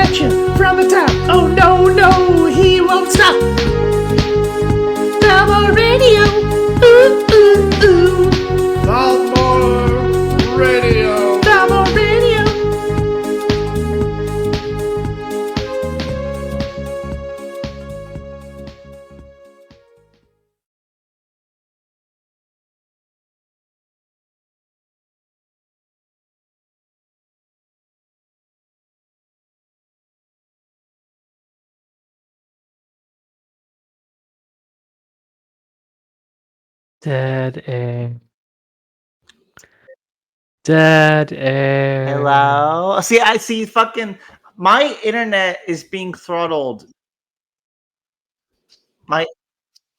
at you from the top. Oh no, no, he won't stop. Thalmor Radio. Ooh, ooh, ooh. Thalmor Radio. Thalmor Radio. Dead air. Dead air. Hello? See, I see fucking... My internet is being throttled. My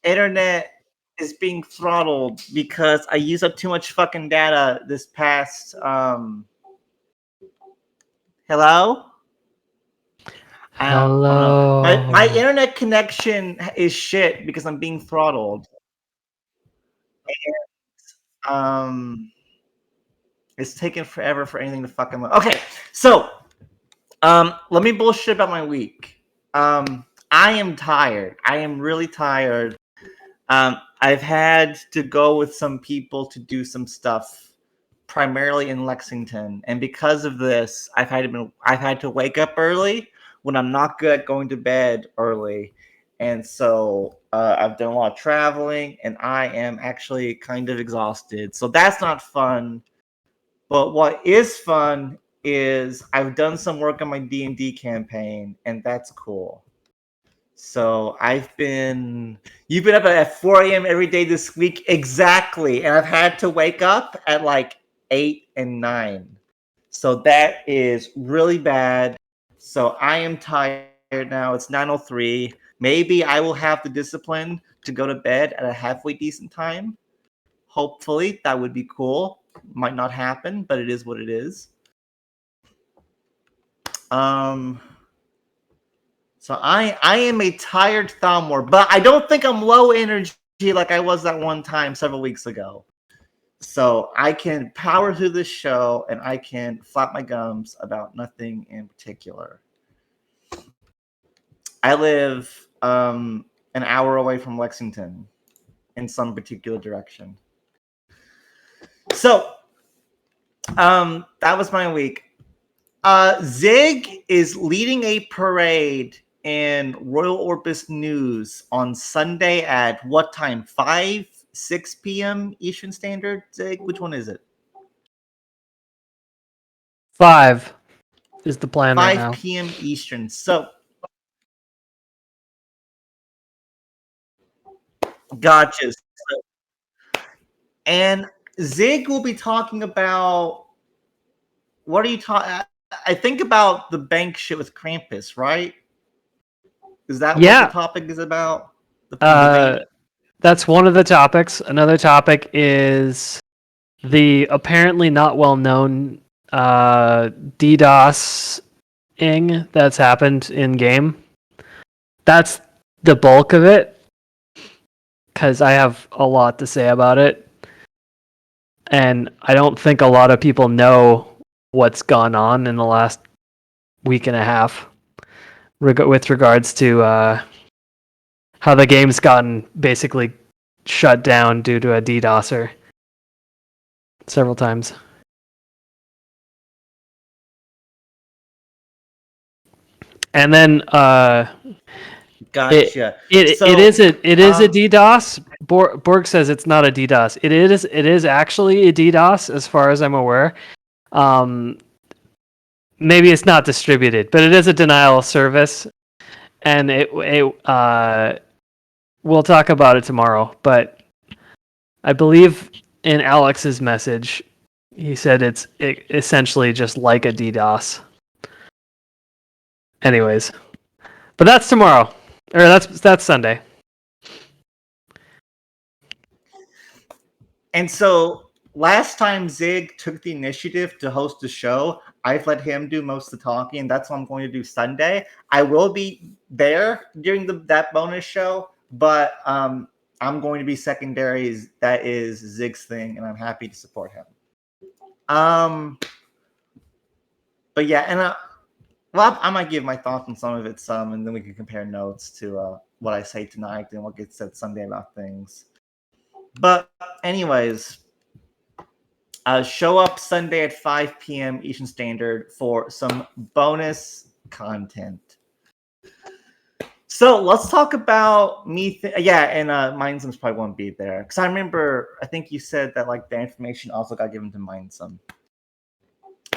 internet is being throttled because I used up too much fucking data this past... Hello? I don't know. My internet connection is shit because I'm being throttled. And, it's taking forever for anything to fucking... Okay, so... let me bullshit about my week. I am tired. I am really tired. I've had to go with some people to do some stuff, primarily in Lexington, and because of this, I've had to wake up early when I'm not good at going to bed early, and so I've done a lot of traveling, and I am actually kind of exhausted. So that's not fun. But what is fun is I've done some work on my D&D campaign, and that's cool. So you've been up at 4 a.m. every day this week, exactly, and I've had to wake up at like 8 and 9. So that is really bad. So I am tired now. It's 9:03. Maybe I will have the discipline to go to bed at a halfway decent time. Hopefully, that would be cool. Might not happen, but it is what it is. So I am a tired Thalmor, but I don't think I'm low energy like I was that one time several weeks ago. So I can power through this show and I can flap my gums about nothing in particular. I live an hour away from Lexington in some particular direction. So that was my week. Zig is leading a parade in Royal Orbis News on Sunday at what time? 6 p.m. Eastern Standard? Zig, which one is it? 5 is the plan right now. 5 p.m. Eastern. So, gotcha. And Zig will be talking about... What are you talking... I think about the bank shit with Krampus, right? Is that what the topic is about? That's one of the topics. Another topic is the apparently not well-known DDoS-ing that's happened in-game. That's the bulk of it, because I have a lot to say about it. And I don't think a lot of people know what's gone on in the last week and a half with regards to how the game's gotten basically shut down due to a DDoSer several times. And then gotcha. It is a DDoS. Borg says it's not a DDoS. It is actually a DDoS as far as I'm aware. Maybe it's not distributed, but it is a denial of service, and we'll talk about it tomorrow. But I believe in Alex's message, he said it's essentially just like a DDoS. Anyways, but that's tomorrow, or that's Sunday. And so last time Zig took the initiative to host the show, I've let him do most of the talking, and that's what I'm going to do Sunday. I will be there during that bonus show, but I'm going to be secondary. That is Zig's thing, and I'm happy to support him. But yeah, and well, I might give my thoughts on some of it, and then we can compare notes to what I say tonight and what gets said Sunday about things. But anyways, show up Sunday at 5 p.m. Eastern Standard for some bonus content. So let's talk about me. And Mindsums probably won't be there because I think you said that like the information also got given to Mindsum.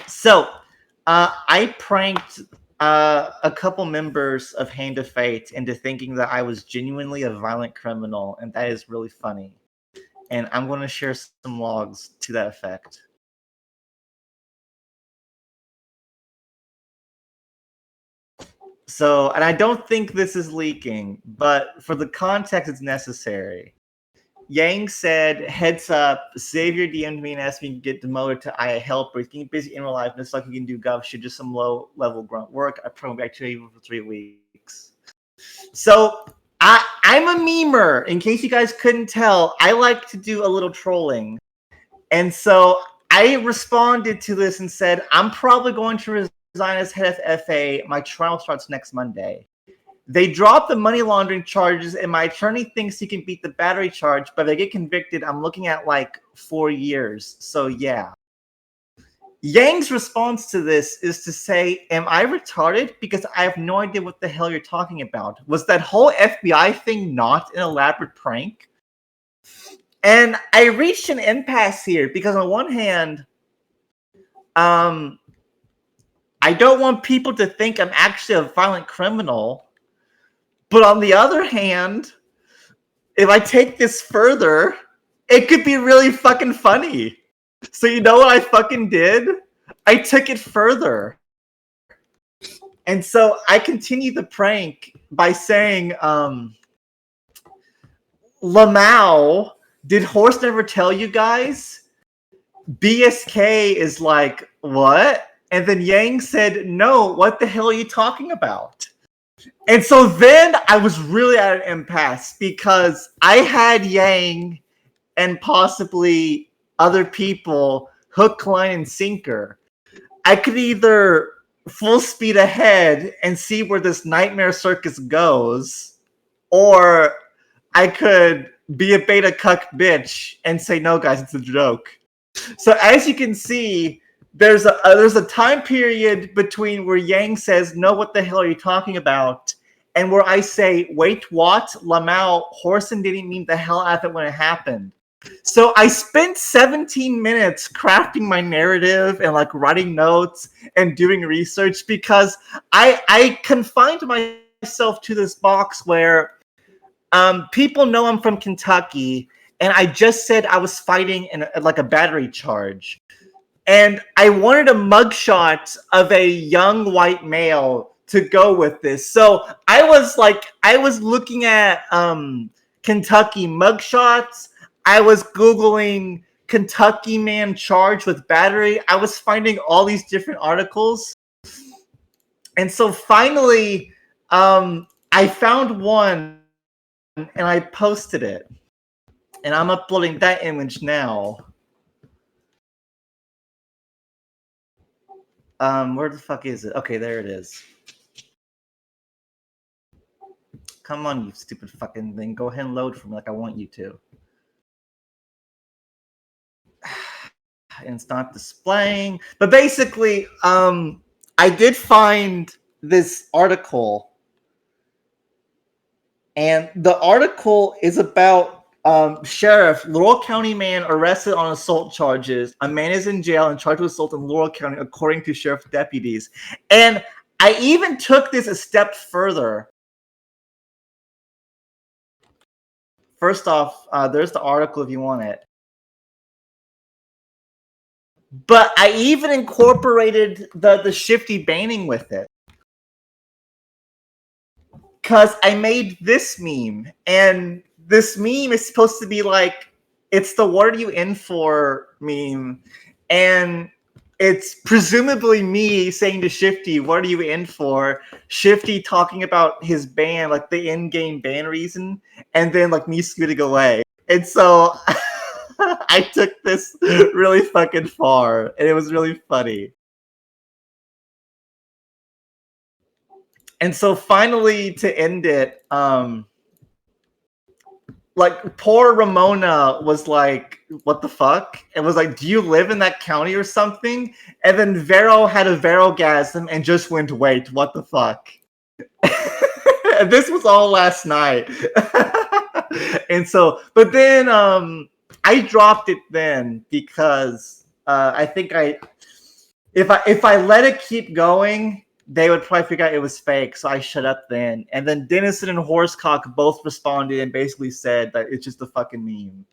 So I pranked a couple members of Hand of Fate into thinking that I was genuinely a violent criminal, and that is really funny. And I'm going to share some logs to that effect. So, and I don't think this is leaking, but for the context, it's necessary. Yang said, heads up, Xavier DM'd me and asked me to get demoted to IA helper. He's getting busy in real life, and it's like he can do gov shit, just some low-level grunt work. I promoted back to you for 3 weeks. So, I'm a memer. In case you guys couldn't tell, I like to do a little trolling. And so I responded to this and said, I'm probably going to resign as head of FA. My trial starts next Monday. They dropped the money laundering charges, and my attorney thinks he can beat the battery charge, but if they get convicted, I'm looking at like 4 years. So yeah. Yang's response to this is to say, am I retarded? Because I have no idea what the hell you're talking about. Was that whole FBI thing not an elaborate prank? And I reached an impasse here because on one hand, I don't want people to think I'm actually a violent criminal. But on the other hand, if I take this further, it could be really fucking funny. So you know what I fucking did? I took it further. And so I continued the prank by saying, Lamau, did Horse never tell you guys? BSK is like, what? And then Yang said, no, what the hell are you talking about? And so then I was really at an impasse because I had Yang and possibly other people hook, line, and sinker. I could either full speed ahead and see where this nightmare circus goes, or I could be a beta cuck bitch and say, no, guys, it's a joke. So as you can see, there's a time period between where Yang says, no, what the hell are you talking about? And where I say, wait, what? Lamau, Horson didn't mean the hell out of it when it happened. So I spent 17 minutes crafting my narrative and like writing notes and doing research because I confined myself to this box where people know I'm from Kentucky, and I just said I was fighting in like a battery charge. And I wanted a mugshot of a young white male to go with this. So I was looking at Kentucky mugshots. I was Googling Kentucky man charged with battery. I was finding all these different articles. And so finally, I found one and I posted it. And I'm uploading that image now. Where the fuck is it? Okay, there it is. Come on, you stupid fucking thing. Go ahead and load for me like I want you to. And it's not displaying. But basically, I did find this article. And the article is about Sheriff, Laurel County man arrested on assault charges. A man is in jail and charged with assault in Laurel County, according to sheriff deputies. And I even took this a step further. First off, there's the article if you want it. But I even incorporated the shifty banning with it. Because I made this meme. And this meme is supposed to be like, it's the what are you in for meme. And it's presumably me saying to Shifty, what are you in for? Shifty talking about his ban, like the in-game ban reason, and then like me scooting away. And so I took this really fucking far, and it was really funny. And so finally, to end it, like poor Ramona was like, "What the fuck?" And was like, "Do you live in that county or something?" And then Vero had a Verogasm and just went, "Wait, what the fuck?" And this was all last night. And so, but then I dropped it then because I think if I let it keep going, they would probably figure out it was fake, so I shut up then. And then Dennison and Horsecock both responded and basically said that it's just a fucking meme.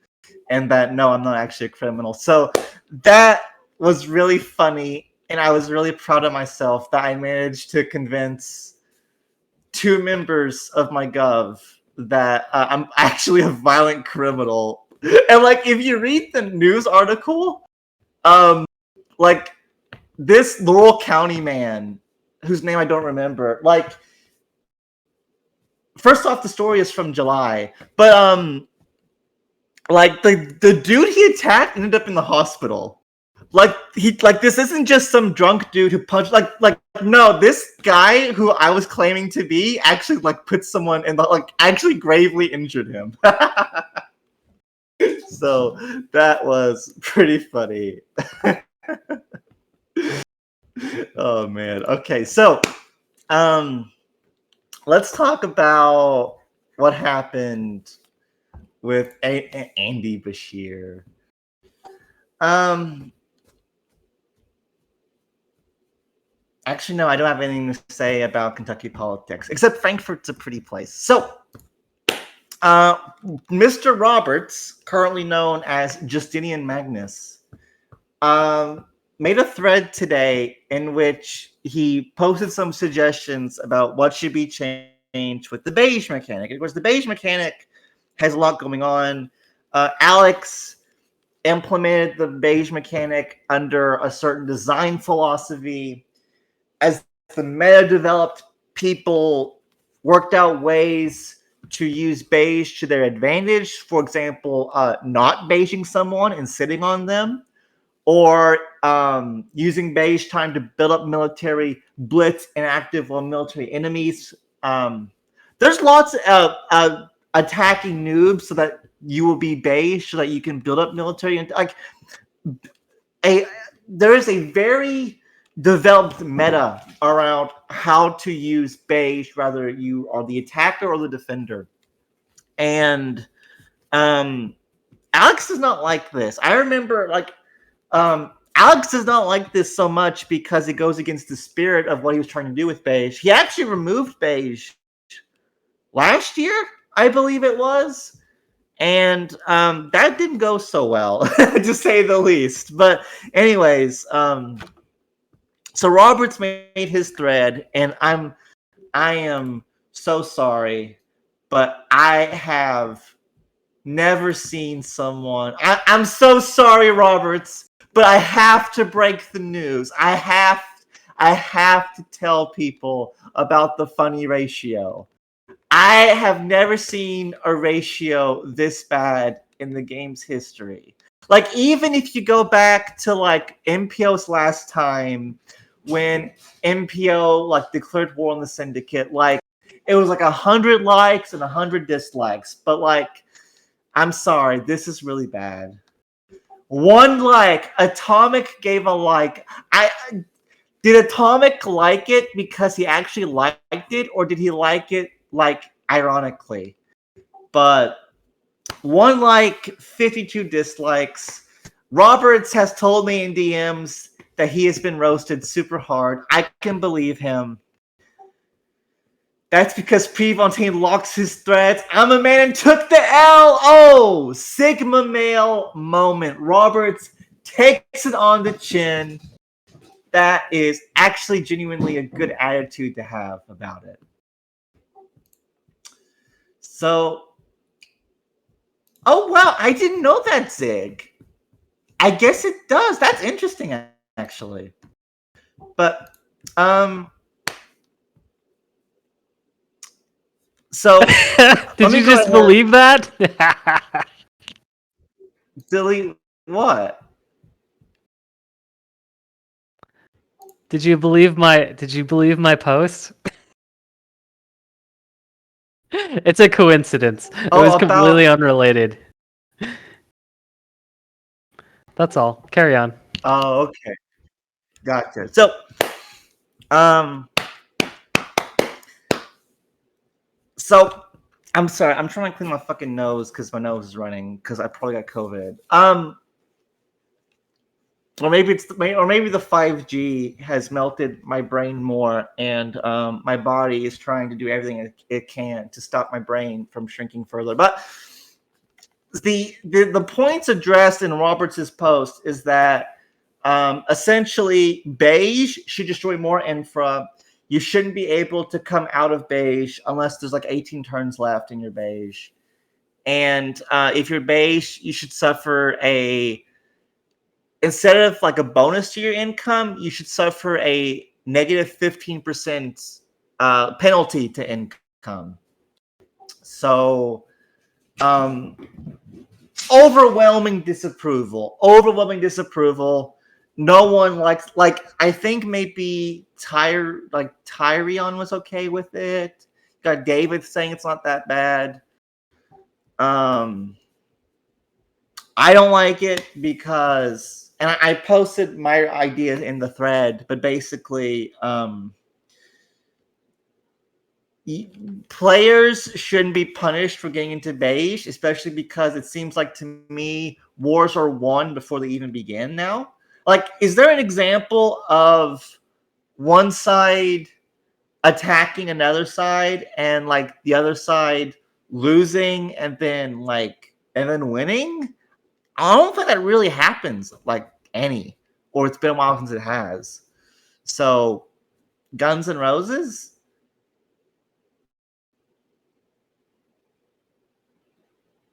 And that, no, I'm not actually a criminal. So that was really funny, and I was really proud of myself that I managed to convince 2 members of my gov that I'm actually a violent criminal. And, like, if you read the news article, like, this Laurel County man, whose name I don't remember, like, first off, the story is from July, but like the dude he attacked ended up in the hospital. Like this isn't just some drunk dude who punched like no, this guy who I was claiming to be actually like put someone in the like actually gravely injured him. So that was pretty funny. Oh man. Okay, so let's talk about what happened with Andy Bashir. Actually, no, I don't have anything to say about Kentucky politics, except Frankfurt's a pretty place. So, Mr. Roberts, currently known as Justinian Magnus, made a thread today in which he posted some suggestions about what should be changed with the beige mechanic. Of course, the beige mechanic has a lot going on. Alex implemented the beige mechanic under a certain design philosophy. As the meta developed, people worked out ways to use beige to their advantage. For example, not beiging someone and sitting on them, or using beige time to build up military blitz and active on military enemies. There's lots of attacking noobs so that you will be beige so that you can build up military and like there is a very developed meta around how to use beige, whether you are the attacker or the defender. And Alex does not like this. I remember like Alex does not like this so much because it goes against the spirit of what he was trying to do with beige. He actually removed beige last year, I believe it was. And that didn't go so well, to say the least. But anyways, so Roberts made his thread, and I am so sorry, but I have never seen someone. I'm so sorry, Roberts, but I have to break the news. I have to tell people about the funny ratio. I have never seen a ratio this bad in the game's history. Like, even if you go back to like MPO's last time, when MPO like declared war on the Syndicate, like it was like 100 likes and 100 dislikes. But like, I'm sorry, this is really bad. 1 like, Atomic gave a like. Did Atomic like it because he actually liked it, or did he like it like ironically? But 1 like, 52 dislikes. Roberts has told me in DMs that he has been roasted super hard. I can believe him. That's because Prefontaine locks his threads. I'm a man and took the L. Oh, Sigma male moment. Roberts takes it on the chin. That is actually genuinely a good attitude to have about it. So, oh wow, I didn't know that, Zig. I guess it does. That's interesting, actually. But, so did you just believe that? Delete what? Did you believe my post? It's a coincidence. It Oh, was about- completely unrelated. That's all. Carry on. Oh, okay. Gotcha. So, um, so I'm sorry. I'm trying to clean my fucking nose because my nose is running because I probably got COVID. Or maybe the 5G has melted my brain more, and my body is trying to do everything it can to stop my brain from shrinking further. But the points addressed in Roberts' post is that essentially beige should destroy more infra. You shouldn't be able to come out of beige unless there's like 18 turns left in your beige. And if you're beige, you should suffer instead of like a bonus to your income, you should suffer a negative 15% penalty to income. So, overwhelming disapproval. No one likes, I think maybe Tyrion was okay with it. Got David saying it's not that bad. I don't like it because, and I posted my ideas in the thread, but basically, players shouldn't be punished for getting into beige, especially because it seems like to me wars are won before they even begin now. Like, is there an example of one side attacking another side and like the other side losing and then winning? I don't think that really happens or it's been a while since it has. So, Guns N' Roses?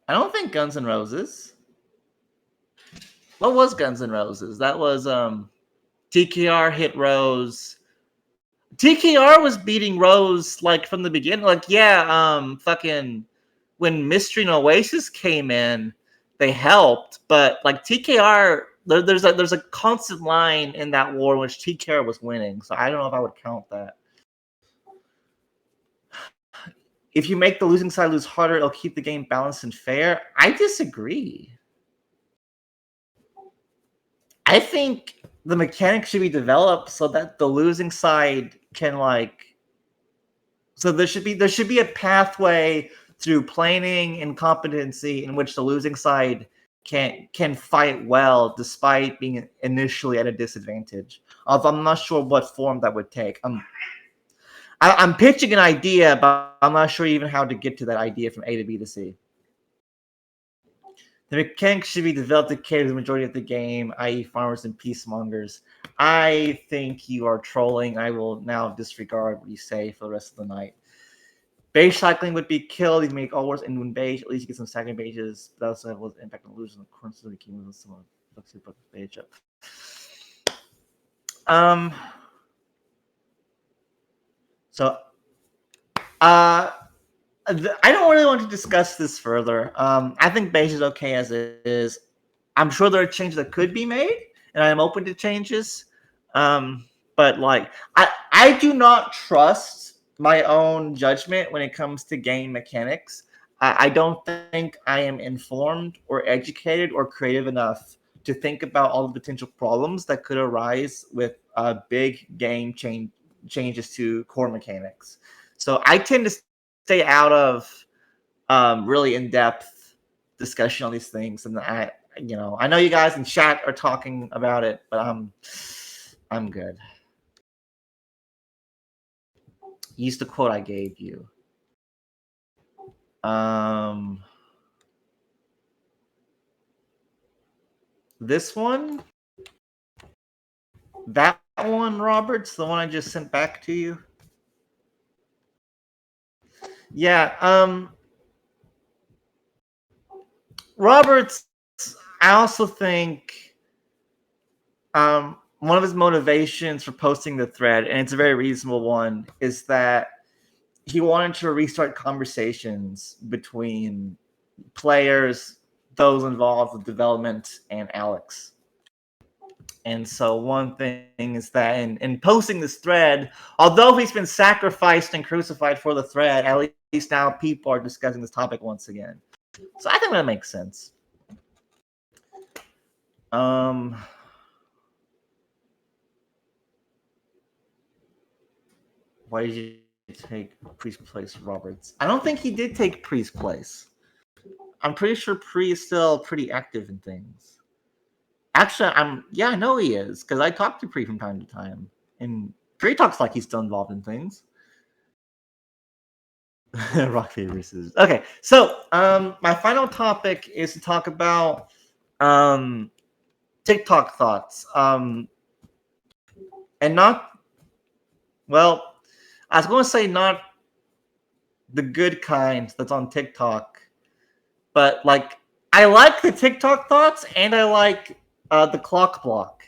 I don't think Guns N' Roses. What was Guns N' Roses? That was TKR hit Rose. TKR was beating Rose like from the beginning. Fucking when Mystery and Oasis came in, they helped, but like TKR, there's a constant line in that war in which TKR was winning. So I don't know if I would count that. If you make the losing side lose harder, it'll keep the game balanced and fair. I disagree. I think the mechanics should be developed so that the losing side can so there should be a pathway through planning and competency in which the losing side can fight well despite being initially at a disadvantage. Although I'm not sure what form that would take. I'm pitching an idea, but I'm not sure even how to get to that idea from A to B to C. The mechanics should be developed to cater to the majority of the game, i.e. farmers and peacemongers. I think you are trolling. I will now disregard what you say for the rest of the night. Beige cycling would be killed. You make all wars end in beige. At least you get some second beiges. But also have impact on losers and according to the king of someone. Beige up. So, I don't really want to discuss this further. I think beige is okay as it is. I'm sure there are changes that could be made, and I am open to changes. But I do not trust my own judgment when it comes to game mechanics. I don't think I am informed or educated or creative enough to think about all the potential problems that could arise with big game changes to core mechanics. So I tend to stay out of really in-depth discussion on these things, and I know you guys in chat are talking about it, but I'm good. Use the quote I gave you. This one, that one, Roberts, the one I just sent back to you. Yeah, Roberts, I also think one of his motivations for posting the thread, and it's a very reasonable one, is that he wanted to restart conversations between players, those involved with development, and Alex. And so one thing is that in posting this thread, although he's been sacrificed and crucified for the thread, at now people are discussing this topic once again. So I think that makes sense. Why did you take Priest's place, Roberts? I don't think he did take Priest's place. I'm pretty sure Pri is still pretty active in things. Actually, I know he is, because I talk to Pri from time to time. And Pri talks like he's still involved in things. Rock favors. Okay, so my final topic is to talk about Tik Tok Thots. And not, well, I was going to say not the good kind that's on TikTok, but like I like the Tik Tok Thots and I like the clock block.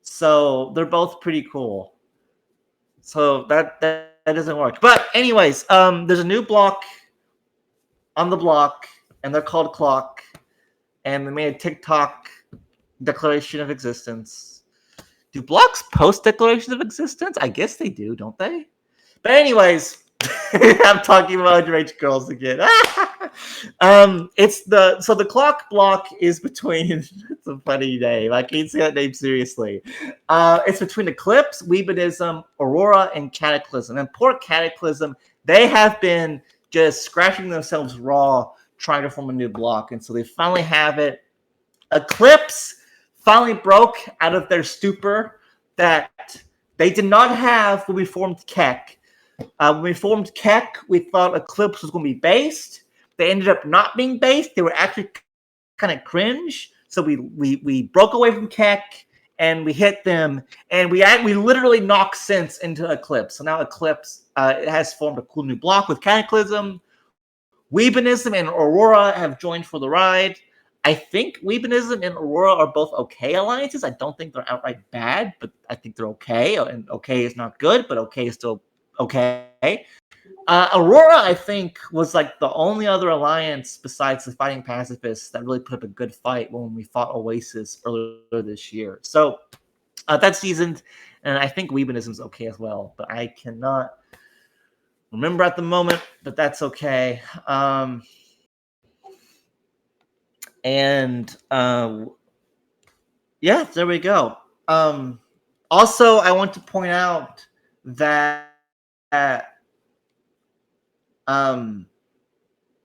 So they're both pretty cool. So that doesn't work. But anyways, there's a new block on the block, and they're called Clock, and they made a TikTok declaration of existence. Do blocks post declarations of existence? I guess they do, don't they? But anyways, I'm talking about underage girls again. The Clock block is between. It's a funny name. I can't say that name seriously. It's between Eclipse, Weebinism, Aurora, and Cataclysm. And poor Cataclysm, they have been just scratching themselves raw trying to form a new block, and so they finally have it. Eclipse finally broke out of their stupor that they did not have when we formed Keck. When we formed Keck, we thought Eclipse was going to be based. They ended up not being based. They were actually kind of cringe. So we broke away from Keck and we hit them, and we literally knocked sense into Eclipse. So now Eclipse it has formed a cool new block with Cataclysm. Weebinism and Aurora have joined for the ride. I think Weebinism and Aurora are both okay alliances. I don't think they're outright bad, but I think they're okay. And okay is not good, but okay is still okay. Aurora, I think, was like the only other alliance besides the Fighting Pacifists that really put up a good fight when we fought Oasis earlier this year. So that's seasoned, and I think Weebinism's okay as well, but I cannot remember at the moment, but that's okay. Yeah, there we go. Also, I want to point out that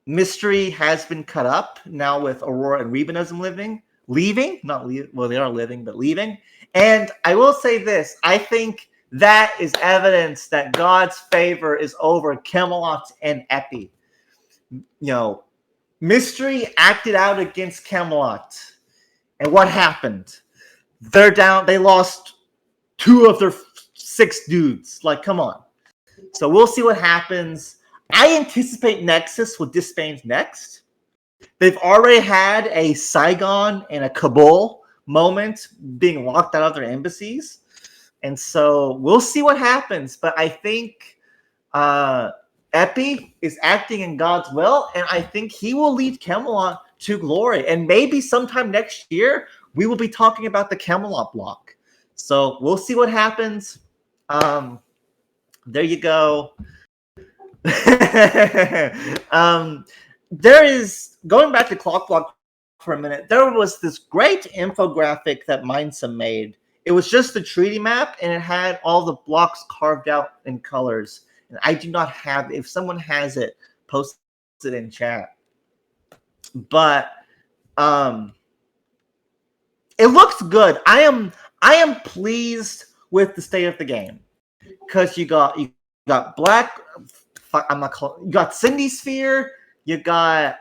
Mystery has been cut up now with Aurora and Weebinism leaving. Well, they are living, but leaving. And I will say this: I think that is evidence that God's favor is over Camelot and Epi. Mystery acted out against Camelot, and what happened? They're down. They lost 2 of their 6 dudes. Like, come on. So we'll see what happens. I anticipate Nexus will disband next. They've already had a Saigon and a Kabul moment being locked out of their embassies. And so we'll see what happens. But I think Epi is acting in God's will, and I think he will lead Camelot to glory. And maybe sometime next year, we will be talking about the Camelot block. So we'll see what happens. There you go. There is, going back to Clock Block for a minute, there was this great infographic that Mindsum made. It was just the treaty map, and it had all the blocks carved out in colors. And I do not have it. If someone has it, post it in chat. But it looks good. I am pleased with the state of the game, because you got Black. You got Cindy Sphere. You got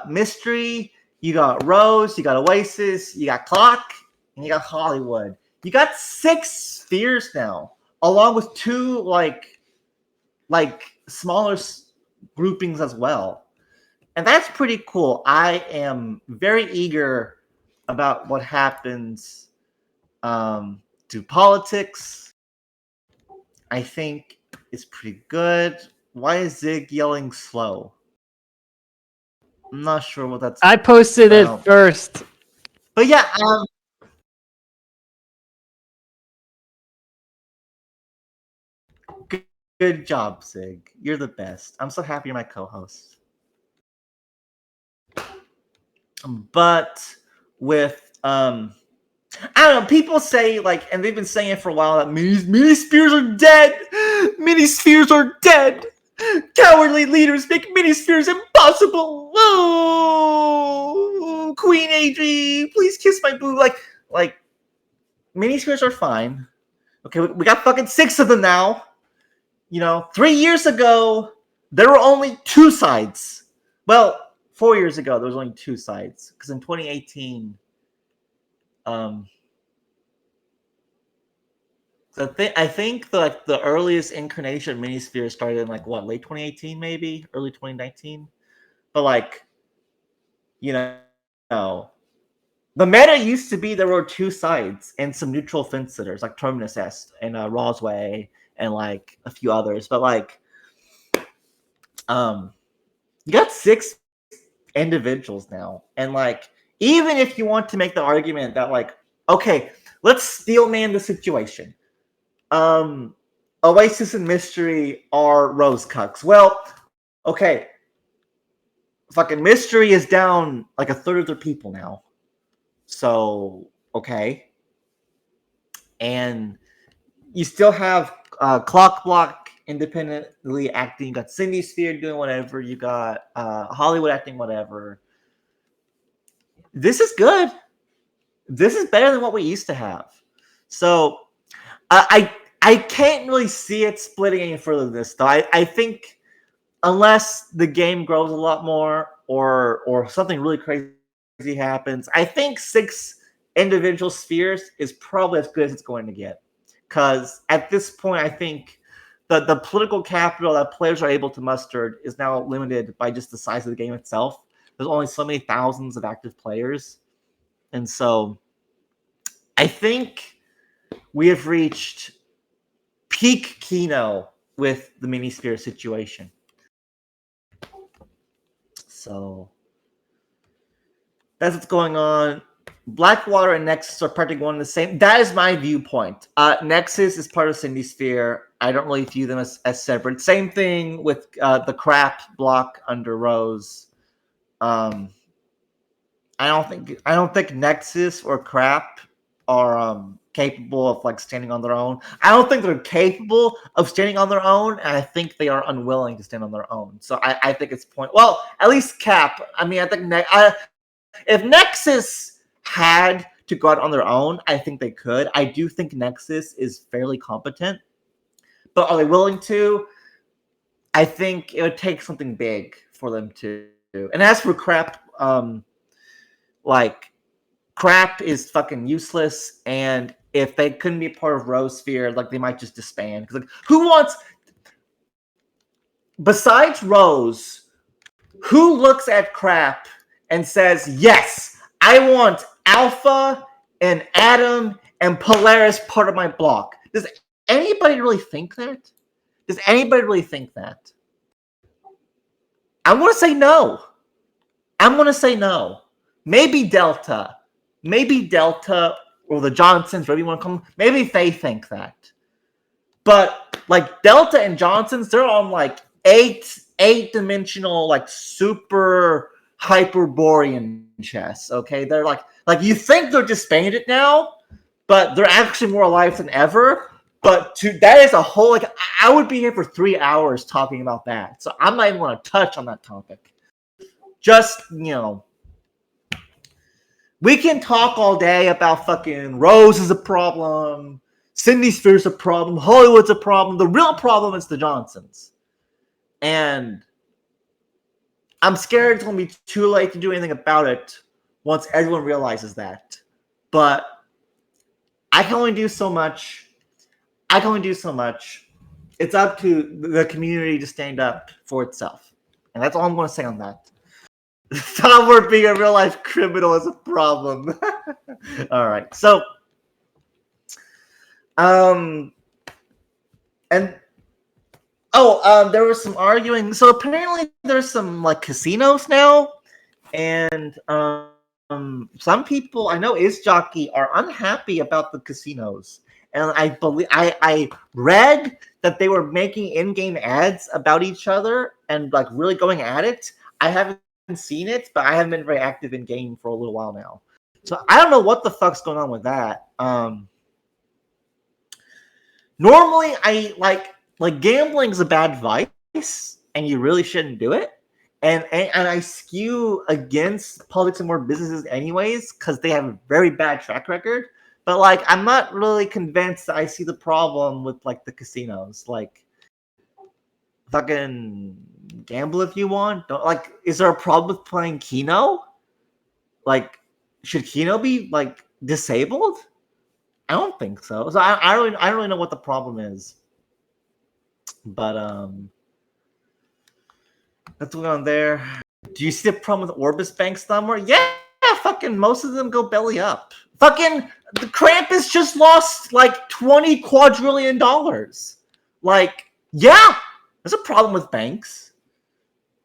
Mystery. You got Rose. You got Oasis. You got Clock, and you got Hollywood. You got 6 spheres now, along with 2 like smaller groupings as well, and that's pretty cool. I am very eager about what happens to politics. I think it's pretty good. Why is Zig yelling slow? I'm not sure what that's I posted about. it first. But yeah, Good job, Sig. You're the best. I'm so happy you're my co-host. But with I don't know, people say, like, and they've been saying it for a while, that mini spheres are dead. Mini spheres are dead. Cowardly leaders make mini spheres impossible. Oh, Queen Adri, please kiss my boo. Like mini spheres are fine. Okay, we got fucking 6 of them now. 3 years ago, there were only 2 sides. Well, 4 years ago, there was only 2 sides. Because in 2018, I think the earliest incarnation of Minisphere started in late 2018, maybe early 2019. But the meta used to be there were 2 sides and some neutral fence sitters like Terminus Est and Rosway and a few others. But you got 6 individuals now, and even if you want to make the argument that okay, let's steelman the situation. Oasis and Mystery are Rose Cucks. Well, okay. Fucking Mystery is down a third of their people now. So, okay. And you still have Clock Block independently acting. You got Cindy Sphere doing whatever. You got Hollywood acting whatever. This is good. This is better than what we used to have. So, I can't really see it splitting any further than this, though. I think unless the game grows a lot more or something really crazy happens, I think 6 individual spheres is probably as good as it's going to get. Because at this point, I think the political capital that players are able to muster is now limited by just the size of the game itself. There's only so many thousands of active players. And so I think we have reached peak Kino with the Minisphere situation. So that's what's going on. Blackwater and Nexus are practically one and the same. That is my viewpoint. Nexus is part of Cindy Sphere. I don't really view them as separate. Same thing with the crap block under Rose. I don't think Nexus or crap are capable of standing on their own. I don't think they're capable of standing on their own, and I think they are unwilling to stand on their own. So I think it's point. Well, at least Cap. I mean, I think if Nexus had to go out on their own, I think they could. I do think Nexus is fairly competent, but are they willing to? I think it would take something big for them to. And as for crap, crap is fucking useless, and if they couldn't be part of Rose Sphere, they might just disband. Because who wants, besides Rose, who looks at crap and says, yes, I want Alpha and Atom and Polaris part of my block? Does anybody really think that? Does anybody really think that? I'm going to say no. Maybe Delta or the Johnsons, whatever you want to call them, maybe they think that. But Delta and Johnsons, they're on eight-dimensional super Hyperborean chess. Okay, they're you think they're disbanded now, but they're actually more alive than ever. But that is a whole I would be here for 3 hours talking about that. So I'm not even going to touch on that topic. Just we can talk all day about fucking Rose is a problem, Cindy Sphere's a problem, Hollywood's a problem. The real problem is the Johnsons. And I'm scared it's going to be too late to do anything about it once everyone realizes that. But I can only do so much. It's up to the community to stand up for itself. And that's all I'm going to say on that. Thalmor being a real life criminal is a problem. All right. So, there was some arguing. So apparently there's some casinos now, and some people I know is jockey are unhappy about the casinos, and I believe I read that they were making in-game ads about each other and like really going at it. I haven't seen it, but I haven't been very active in game for a little while now, so I don't know what the fuck's going on with that. Normally I like gambling's a bad vice, and you really shouldn't do it. And I skew against public and more businesses anyways because they have a very bad track record. But like, I'm not really convinced that I see the problem with like the casinos. Like, fucking gamble if you want. Don't like. Is there a problem with playing Keno? Like, should Keno be like disabled? I don't think so. So I don't really know what the problem is. But what's going on there? Do you see the problem with Orbis banks, Thalmor? Yeah, fucking most of them go belly up. Fucking the Krampus just lost like $20 quadrillion. Like, yeah, there's a problem with banks.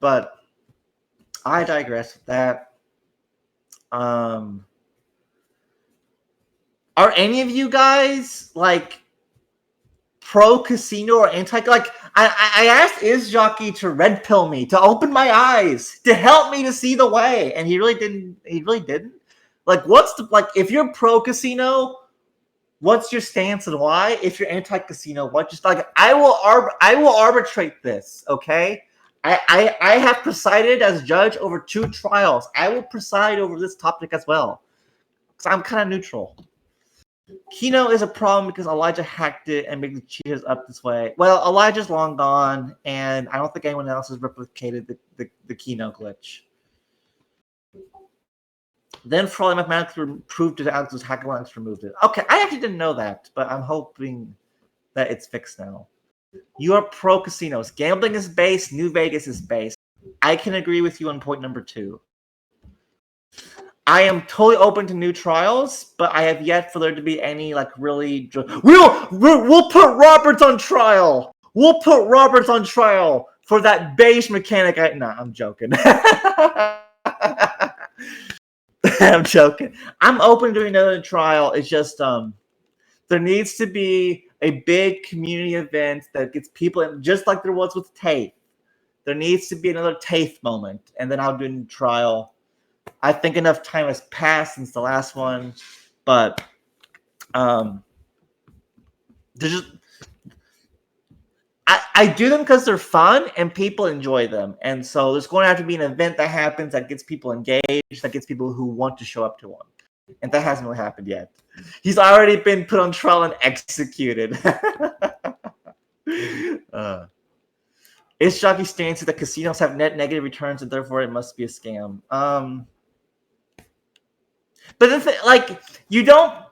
But I digress with that. Are any of you guys like pro casino or anti? Like, I asked Is Jockey to red pill me, to open my eyes, to help me to see the way, and he really didn't. He really didn't. Like, what's the like? If you're pro casino, what's your stance and why? If you're anti casino, what? Just like I will arbitrate this. Okay, I have presided as judge over 2 trials. I will preside over this topic as well because I'm kind of neutral. Keno is a problem because Elijah hacked it and made the cheaters up this way. Well, Elijah's long gone, and I don't think anyone else has replicated the Keno glitch. Then Frawley mathematically proved that Alex's hacker lines removed it. Okay, I actually didn't know that, but I'm hoping that it's fixed now. You are pro casinos. Gambling is base. New Vegas is base. I can agree with you on point number 2. I am totally open to new trials, but I have yet for there to be any like really. We'll put Roberts on trial. We'll put Roberts on trial for that beige mechanic. I'm joking. I'm joking. I'm open to another trial. It's just there needs to be a big community event that gets people in, just like there was with TAFE. There needs to be another TAFE moment, and then I'll do a new trial. I think enough time has passed since the last one, but there's just I do them because they're fun and people enjoy them, and so there's going to have to be an event that happens that gets people engaged, that gets people who want to show up to one, and that hasn't really happened yet. He's already been put on trial and executed. Is Jockey stance that casinos have net negative returns and therefore it must be a scam? But the thing, like, you don't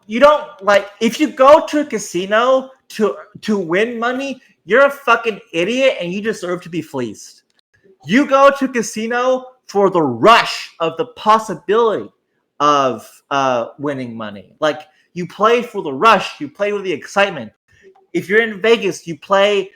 like if you go to a casino to win money, you're a fucking idiot and you deserve to be fleeced. You go to a casino for the rush of the possibility of winning money. Like, you play for the rush, you play with the excitement. If you're in Vegas, you play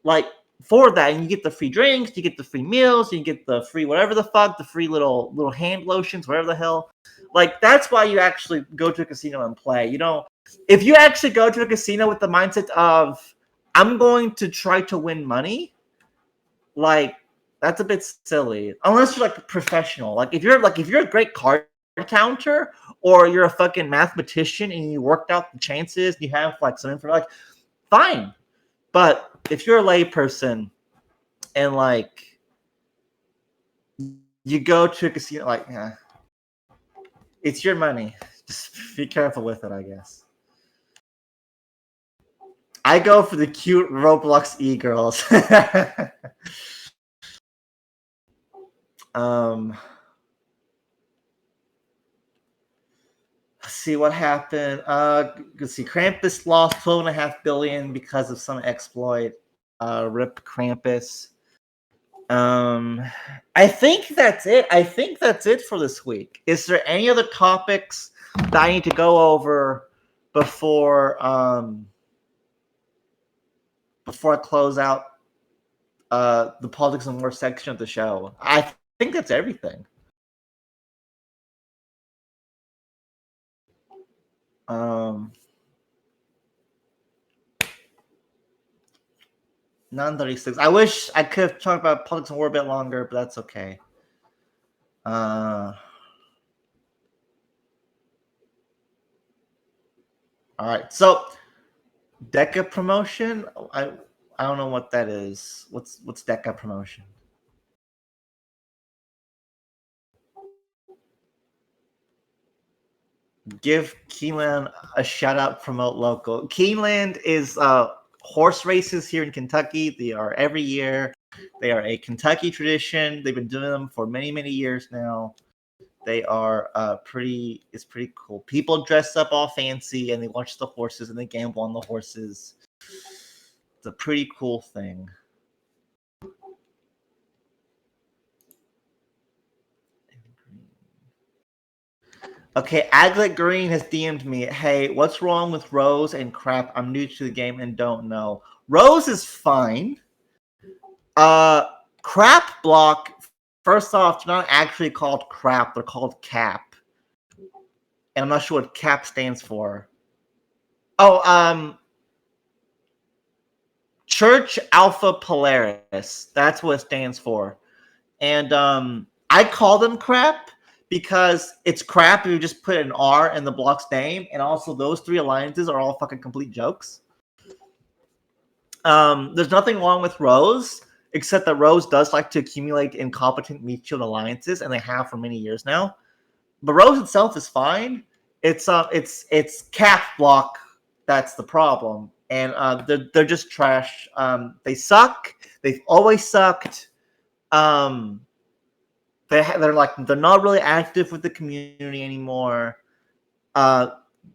like for that, and you get the free drinks, you get the free meals, you get the free whatever the fuck, the free little hand lotions, whatever the hell. Like, that's why you actually go to a casino and play. You know, if you actually go to a casino with the mindset of I'm going to try to win money, like, that's a bit silly. Unless you're like a professional. Like, if you're a great card counter or you're a fucking mathematician and you worked out the chances and you have like some information, like, fine. But if you're a layperson and like you go to a casino, like, yeah, it's your money. Just be careful with it, I guess. I go for the cute Roblox e-girls. Let's see what happened. Let's see. Krampus lost $12.5 billion because of some exploit. Rip Krampus. I think that's it. I think that's it for this week. Is there any other topics that I need to go over before I close out the politics and more section of the show? I think that's everything. Um, 9:36. I wish I could have talked about politics and war a bit longer, but that's okay. All right. So Deca promotion. I don't know what that is. What's Deca promotion? Give Keeneland a shout out. Promote local. Keeneland is horse races here in Kentucky. They are every year. They are a Kentucky tradition. They've been doing them for many years now. They are it's pretty cool. People dress up all fancy and they watch the horses and they gamble on the horses. It's a pretty cool thing. Okay, Aglet Green has DM'd me. Hey, what's wrong with Rose and Crap? I'm new to the game and don't know. Rose is fine. Crap block. First off, they're not actually called Crap. They're called Cap. And I'm not sure what Cap stands for. Oh, Church Alpha Polaris. That's what it stands for. And I call them Crap because it's crap if you just put an R in the block's name, and also those three alliances are all fucking complete jokes. There's nothing wrong with Rose, except that Rose does like to accumulate incompetent meat shield alliances, and they have for many years now. But Rose itself is fine. It's Cap block that's the problem, and they're just trash. They suck. They've always sucked. They're not really active with the community anymore.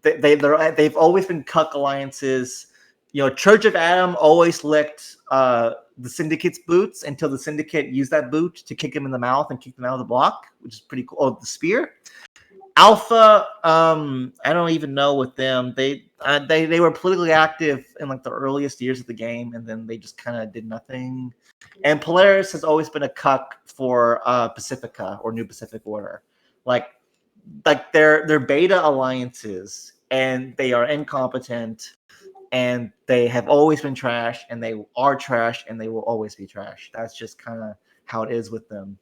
They've always been cuck alliances. You know, Church of Adam always licked the Syndicate's boots until the Syndicate used that boot to kick him in the mouth and kick him out of the block, which is pretty cool. Oh, the spear. Alpha, I don't even know with them. They were politically active in like the earliest years of the game, and then they just kind of did nothing. And Polaris has always been a cuck for Pacifica or New Pacific Order, like they're beta alliances, and they are incompetent, and they have always been trash, and they are trash, and they will always be trash. That's just kind of how it is with them.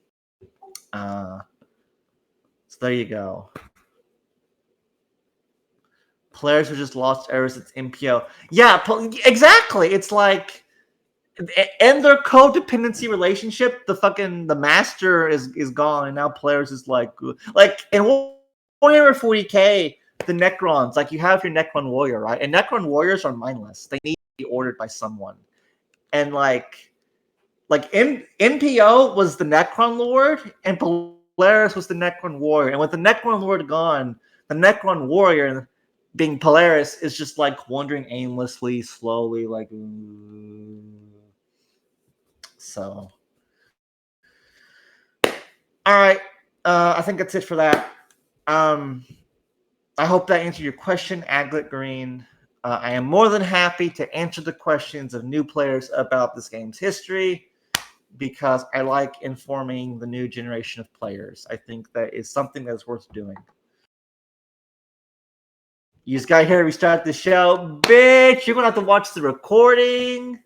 So there you go. Players who just lost ever since MPO. Yeah, exactly. It's like in their codependency relationship, the master is gone, and now players is like in Warhammer 40K, the Necrons, like you have your Necron warrior, right? And Necron warriors are mindless. They need to be ordered by someone. And like MPO was the Necron Lord, and Polaris was the Necron warrior. And with the Necron Lord gone, the Necron warrior, being Polaris, is just like wandering aimlessly, slowly, like. So, all right. I think that's it for that. I hope that answered your question, Aglet Green. I am more than happy to answer the questions of new players about this game's history because I like informing the new generation of players. I think that is something that's worth doing. You just got here. We start the show, bitch. You're gonna have to watch the recording.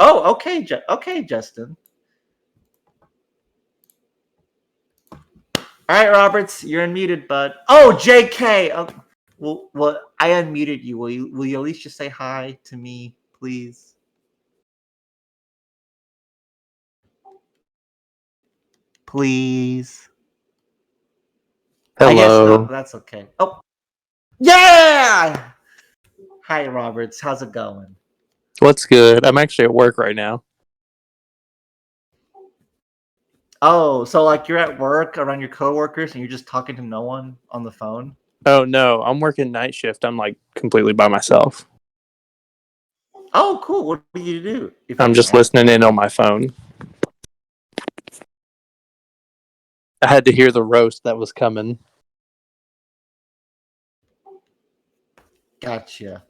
Oh, okay, okay, Justin. All right, Roberts, you're unmuted, bud. Oh, JK. Oh, well, I unmuted you. Will you at least just say hi to me, please? Please. Hello. I guess not, but that's okay. Oh, yeah. Hi, Roberts. How's it going? What's good? I'm actually at work right now. Oh, so like you're at work around your coworkers and you're just talking to no one on the phone? Oh, no. I'm working night shift. I'm like completely by myself. Oh, cool. What do you do? I'm just listening in on my phone. I had to hear the roast that was coming. Gotcha.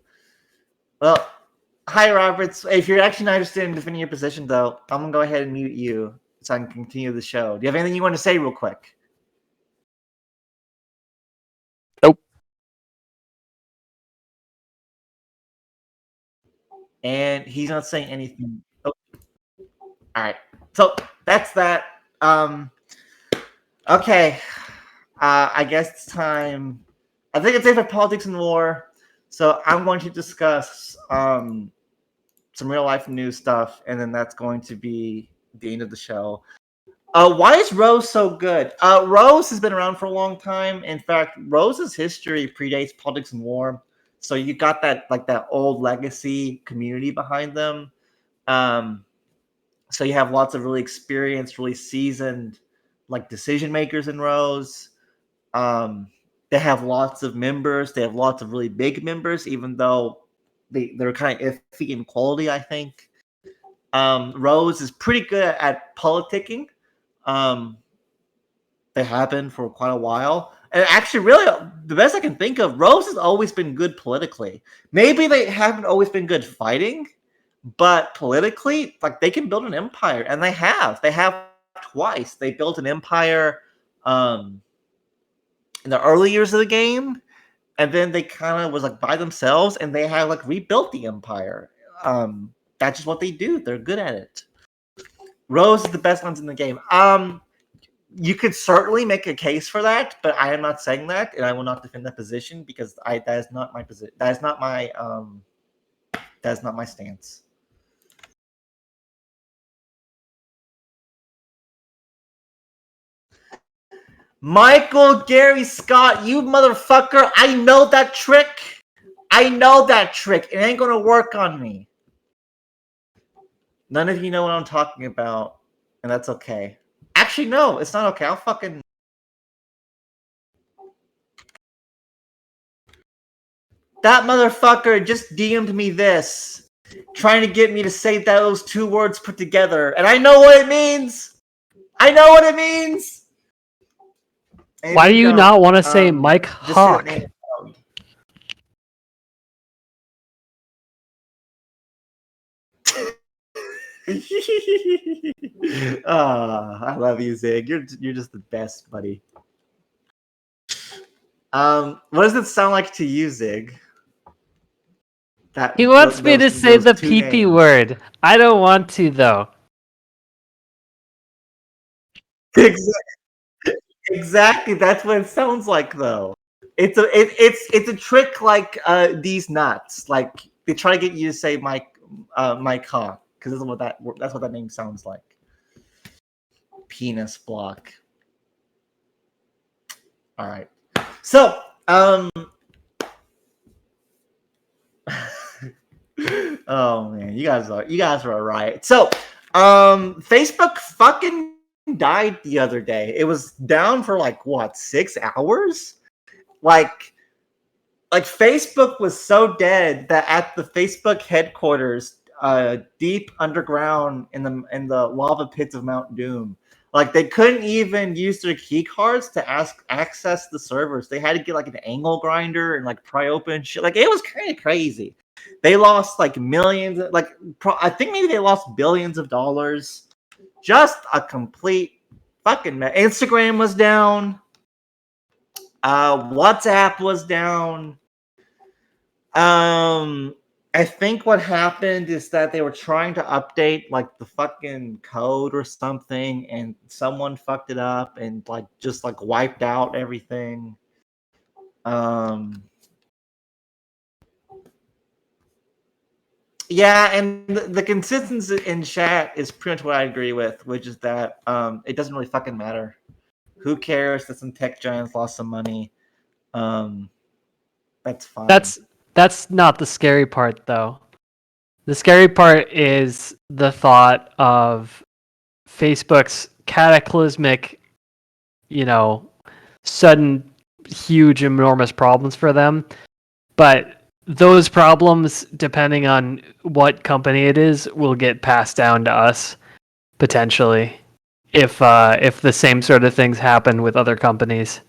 Well, hi, Roberts. If you're actually not interested in defending your position, though, I'm going to go ahead and mute you so I can continue the show. Do you have anything you want to say real quick? Nope. and he's not saying anything. Oh, all right. So that's that. Okay. I guess it's time. I think it's it for politics and war. So I'm going to discuss some real life news stuff, and then that's going to be the end of the show. Why is Rose so good? Rose has been around for a long time. In fact, Rose's history predates politics and war. So you got that old legacy community behind them. Um, so you have lots of really experienced, really seasoned, like decision makers in Rose. Um, they have lots of members. They have lots of really big members, even though they're kind of iffy in quality, I think. Rose is pretty good at politicking. Um, they have been for quite a while. And actually, really, the best I can think of, Rose has always been good politically. Maybe they haven't always been good fighting, but politically, like they can build an empire, and they have. They have twice. They built an empire in the early years of the game, and then they kind of was like by themselves, and they had like rebuilt the empire. That's just what they do. They're good at it. Rose is the best ones in the game. You could certainly make a case for that, but I am not saying that, and I will not defend that position because that is not my position. That is not my stance. Michael Gary Scott, you motherfucker! I know that trick. I know that trick. It ain't gonna work on me. None of you know what I'm talking about, and that's okay. Actually, no, it's not okay. I'll fucking. That motherfucker just DM'd me this, trying to get me to say those two words put together, and I know what it means. I know what it means. And Why do you don't, not want to say Mike Hawk? I love you, Zig. You're just the best, buddy. What does it sound like to you, Zig? He wants me to say the pee-pee word. I don't want to, though. Exactly. That's what it sounds like, though. It's a trick like these nuts. Like they try to get you to say Mike Hawk because that's what that name sounds like. Penis block. All right. So oh man, you guys are a riot. So Facebook fucking died the other day. It was down for like what, 6 hours? Like Facebook was so dead that at the Facebook headquarters, deep underground in the lava pits of Mount Doom, like they couldn't even use their key cards to access the servers. They had to get like an angle grinder and like pry open shit. Like it was kind of crazy. They lost like millions. I think maybe they lost billions of dollars. Just a complete fucking mess. Instagram was down. WhatsApp was down. I think what happened is that they were trying to update like the fucking code or something, and someone fucked it up and like just like wiped out everything. Yeah, and the consistency in chat is pretty much what I agree with, which is that it doesn't really fucking matter. Who cares that some tech giants lost some money? That's fine. That's not the scary part, though. The scary part is the thought of Facebook's cataclysmic, sudden, huge, enormous problems for them. But those problems, depending on what company it is, will get passed down to us, potentially, if the same sort of things happen with other companies.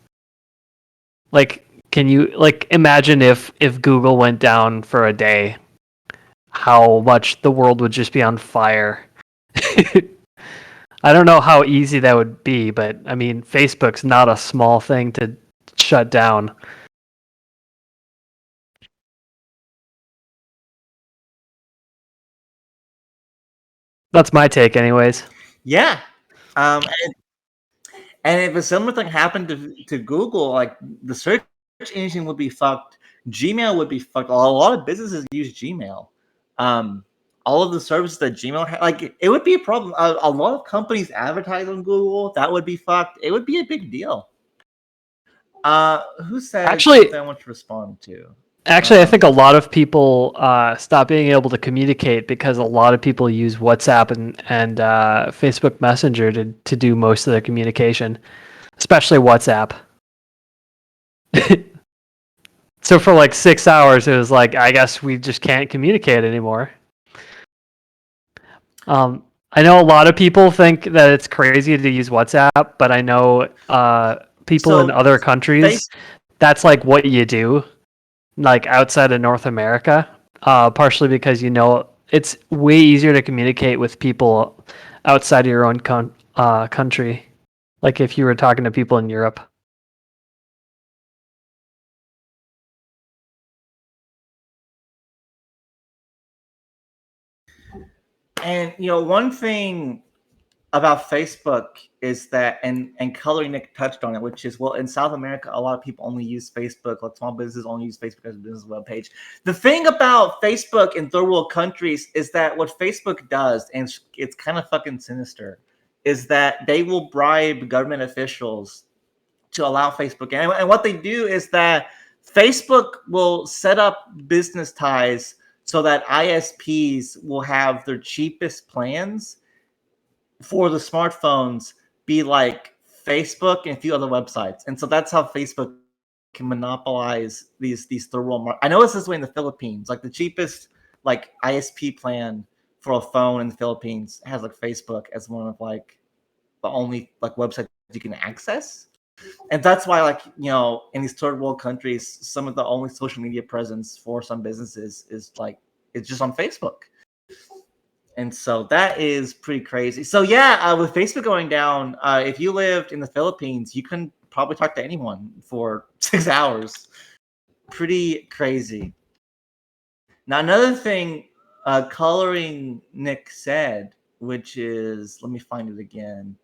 Like, can you imagine if Google went down for a day, how much the world would just be on fire? I don't know how easy that would be, but I mean, Facebook's not a small thing to shut down. That's my take, anyways. Yeah. And if a similar thing happened to Google, like the search engine would be fucked. Gmail would be fucked. A lot of businesses use Gmail. All of the services that Gmail has, like it would be a problem. A lot of companies advertise on Google. That would be fucked. It would be a big deal. Who said something I want to respond to? Actually, I think a lot of people stop being able to communicate because a lot of people use WhatsApp and Facebook Messenger to do most of their communication, especially WhatsApp. So for like 6 hours, it was like, I guess we just can't communicate anymore. I know a lot of people think that it's crazy to use WhatsApp, but I know people in other countries, that's like what you do, like outside of North America, partially because, you know, it's way easier to communicate with people outside of your own country, like if you were talking to people in Europe. And you know, one thing about Facebook is that, and Color Nick touched on it, which is, well, in South America, a lot of people only use Facebook. Like small businesses only use Facebook as a business web page. The thing about Facebook in third world countries is that what Facebook does, and it's kind of fucking sinister, is that they will bribe government officials to allow Facebook. And what they do is that Facebook will set up business ties so that ISPs will have their cheapest plans for the smartphones be like Facebook and a few other websites. And so that's how Facebook can monopolize these third world markets. I know this way in the Philippines. Like the cheapest like ISP plan for a phone in the Philippines has like Facebook as one of like the only like websites you can access. And that's why, like, you know, in these third world countries, some of the only social media presence for some businesses is like it's just on Facebook. And so that is pretty crazy. So yeah, with Facebook going down, if you lived in the Philippines, you couldn't probably talk to anyone for 6 hours. Pretty crazy. Now another thing, Coloring Nick said, which is, let me find it again.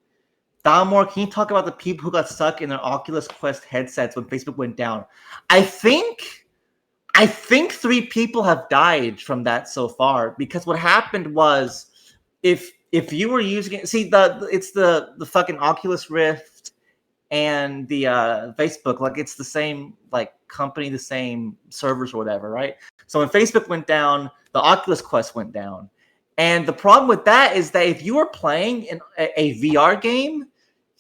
Thalmor, can you talk about the people who got stuck in their Oculus Quest headsets when Facebook went down? I think 3 people have died from that so far, because what happened was if you were using it, see it's the fucking Oculus Rift and the Facebook, like it's the same like company, the same servers or whatever, right? So when Facebook went down, the Oculus Quest went down. And the problem with that is that if you were playing in a VR game,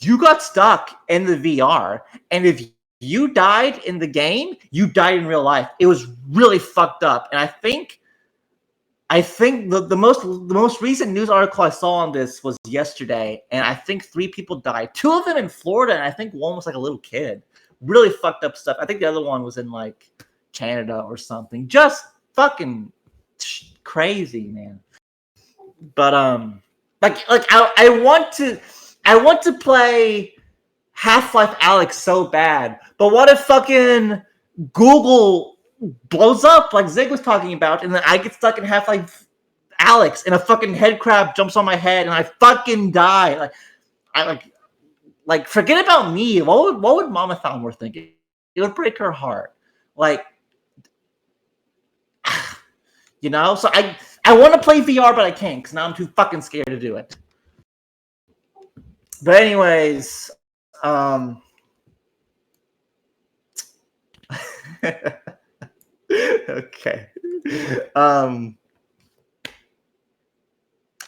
you got stuck in the VR. And if you died in the game, you died in real life. It was really fucked up. And I think the most recent news article I saw on this was yesterday, and I think 3 people died. 2 of them in Florida, and I think one was like a little kid. Really fucked up stuff. I think the other one was in like Canada or something. Just fucking crazy, man. But I want to play Half-Life Alyx so bad. But what if fucking Google blows up like Zig was talking about, and then I get stuck in Half-Life Alyx and a fucking head crab jumps on my head and I fucking die? Like forget about me. What would Mama Thalmor think? It would break her heart. Like, you know, so I want to play VR, but I can't because now I'm too fucking scared to do it. But anyways, okay.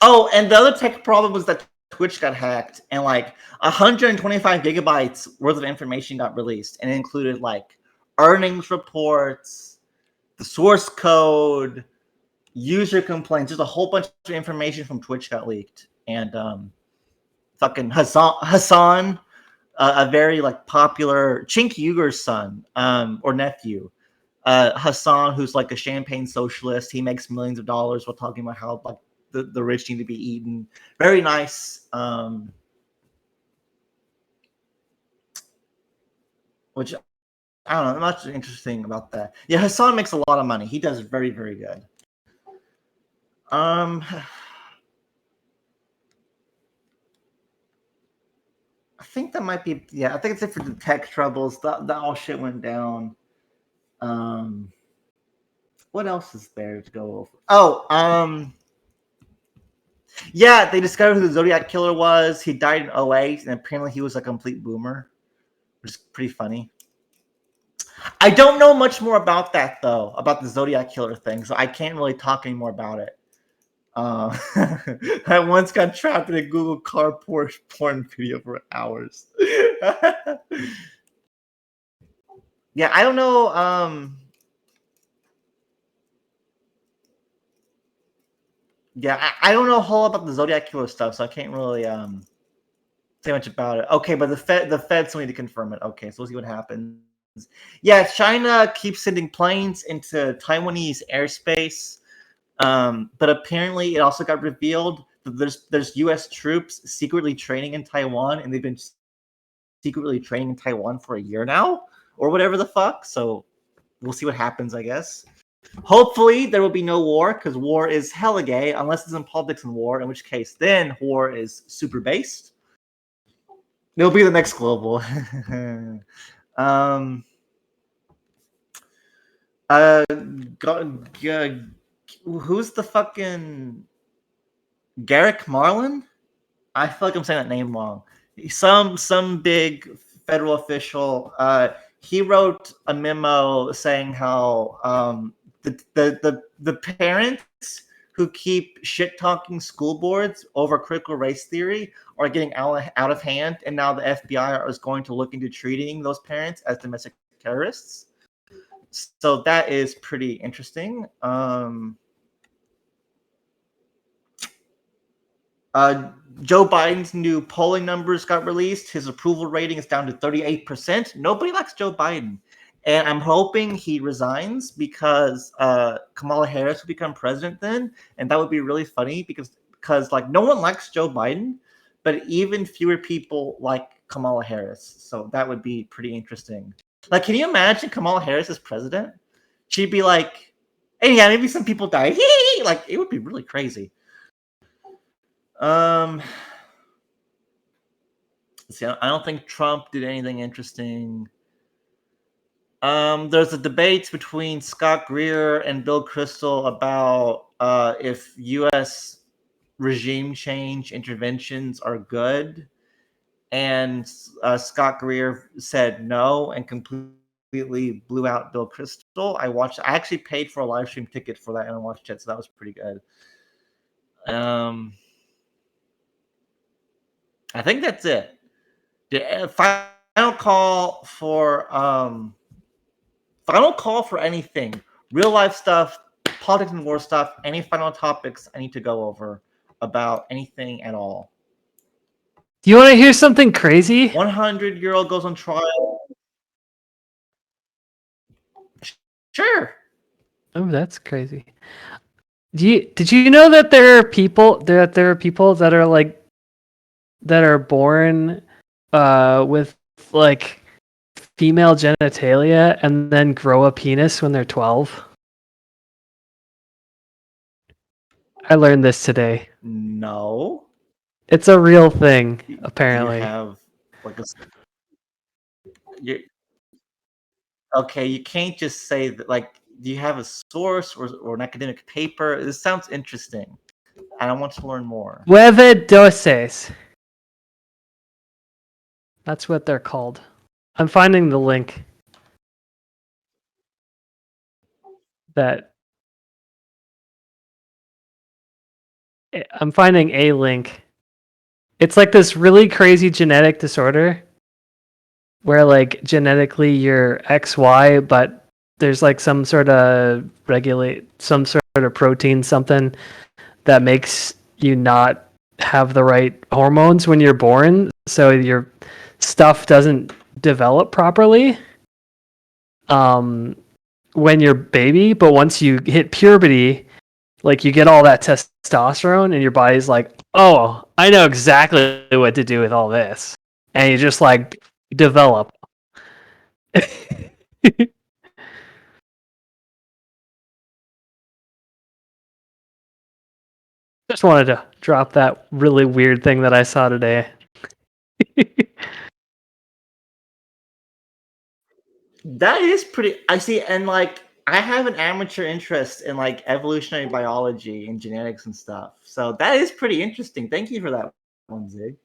Oh, and the other tech problem was that Twitch got hacked, and like 125 gigabytes worth of information got released, and it included like earnings reports, the source code, user complaints. Just a whole bunch of information from Twitch got leaked, and fucking Hassan, a very like popular Chink Uyghur's son or nephew, Hassan, who's like a champagne socialist. He makes millions of dollars while talking about how like the rich need to be eaten. Very nice. Which I don't know, much interesting about that. Yeah, Hassan makes a lot of money. He does very, very good. think that might be. Yeah, I think it's it for the tech troubles. That all shit went down. What else is there to go over? Oh, yeah, they discovered who the Zodiac killer was. He died in '08, and apparently he was a complete boomer, which is pretty funny. I don't know much more about that though, about the Zodiac killer thing, so I can't really talk anymore about it. I once got trapped in a Google car porn video for hours. Yeah, I don't know. Yeah, I don't know a whole lot about the Zodiac killer stuff, so I can't really say much about it. Okay, but the feds need to confirm it. Okay, so we'll see what happens. Yeah, China keeps sending planes into Taiwanese airspace, but apparently it also got revealed that there's U.S. troops secretly training in Taiwan, and they've been secretly training in Taiwan for a year now, or whatever the fuck. So we'll see what happens, I guess. Hopefully there will be no war, because war is hella gay, unless it's in politics and war, in which case then war is super based. It'll be the next global. Who's the fucking Garrick Marlin? I feel like I'm saying that name wrong. Some big federal official. He wrote a memo saying how the parents who keep shit talking school boards over critical race theory are getting out of hand, and now the FBI is going to look into treating those parents as domestic terrorists. So that is pretty interesting. Joe Biden's new polling numbers got released. His approval rating is down to 38%. Nobody likes Joe Biden. And I'm hoping he resigns because Kamala Harris will become president then. And that would be really funny because like no one likes Joe Biden, but even fewer people like Kamala Harris. So that would be pretty interesting. Like, can you imagine Kamala Harris as president? She'd be like, hey, yeah, maybe some people die. Like, it would be really crazy. See, I don't think Trump did anything interesting. There's a debate between Scott Greer and Bill Kristol about if U.S. regime change interventions are good. And Scott Greer said no and completely blew out Bill Kristol. I actually paid for a live stream ticket for that and I watched it, so that was pretty good. I think that's it. The final call for anything, real life stuff, politics and war stuff, any final topics I need to go over about anything at all. Do you want to hear something crazy? 100-year-old goes on trial. Sure. Oh, that's crazy. Did you know that there are people that are like that are born with like female genitalia and then grow a penis when they're 12? I learned this today. No. It's a real thing, apparently. You have like okay, you can't just say that. Like, do you have a source or an academic paper? This sounds interesting. I want to learn more. Nueve doces. That's what they're called. I'm finding the link. I'm finding a link. It's like this really crazy genetic disorder where like genetically you're XY, but there's like some sort of protein, something that makes you not have the right hormones when you're born, so your stuff doesn't develop properly when you're baby, but once you hit puberty, like you get all that testosterone and your body's like, oh, I know exactly what to do with all this. And you just like develop. Just wanted to drop that really weird thing that I saw today. That is pretty. I see, and like I have an amateur interest in like evolutionary biology and genetics and stuff. So that is pretty interesting. Thank you for that one, Zig.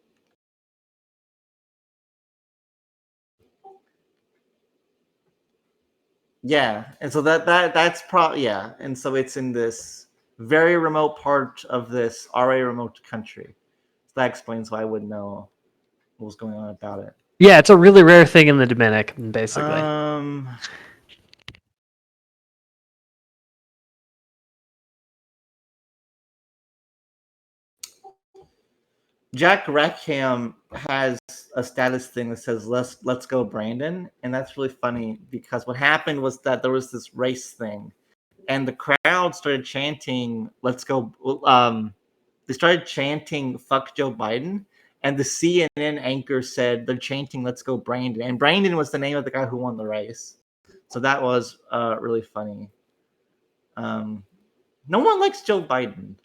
Yeah, and so that's probably yeah, and so it's in this very remote part of this already remote country. So that explains why I wouldn't know what was going on about it. Yeah, it's a really rare thing in the Dominican, basically. Jack Rackham has a status thing that says "Let's go, Brandon," and that's really funny because what happened was that there was this race thing, and the crowd started chanting "Let's go." They started chanting "Fuck Joe Biden," and the CNN anchor said they're chanting "Let's go, Brandon," and Brandon was the name of the guy who won the race. So that was really funny. No one likes Joe Biden.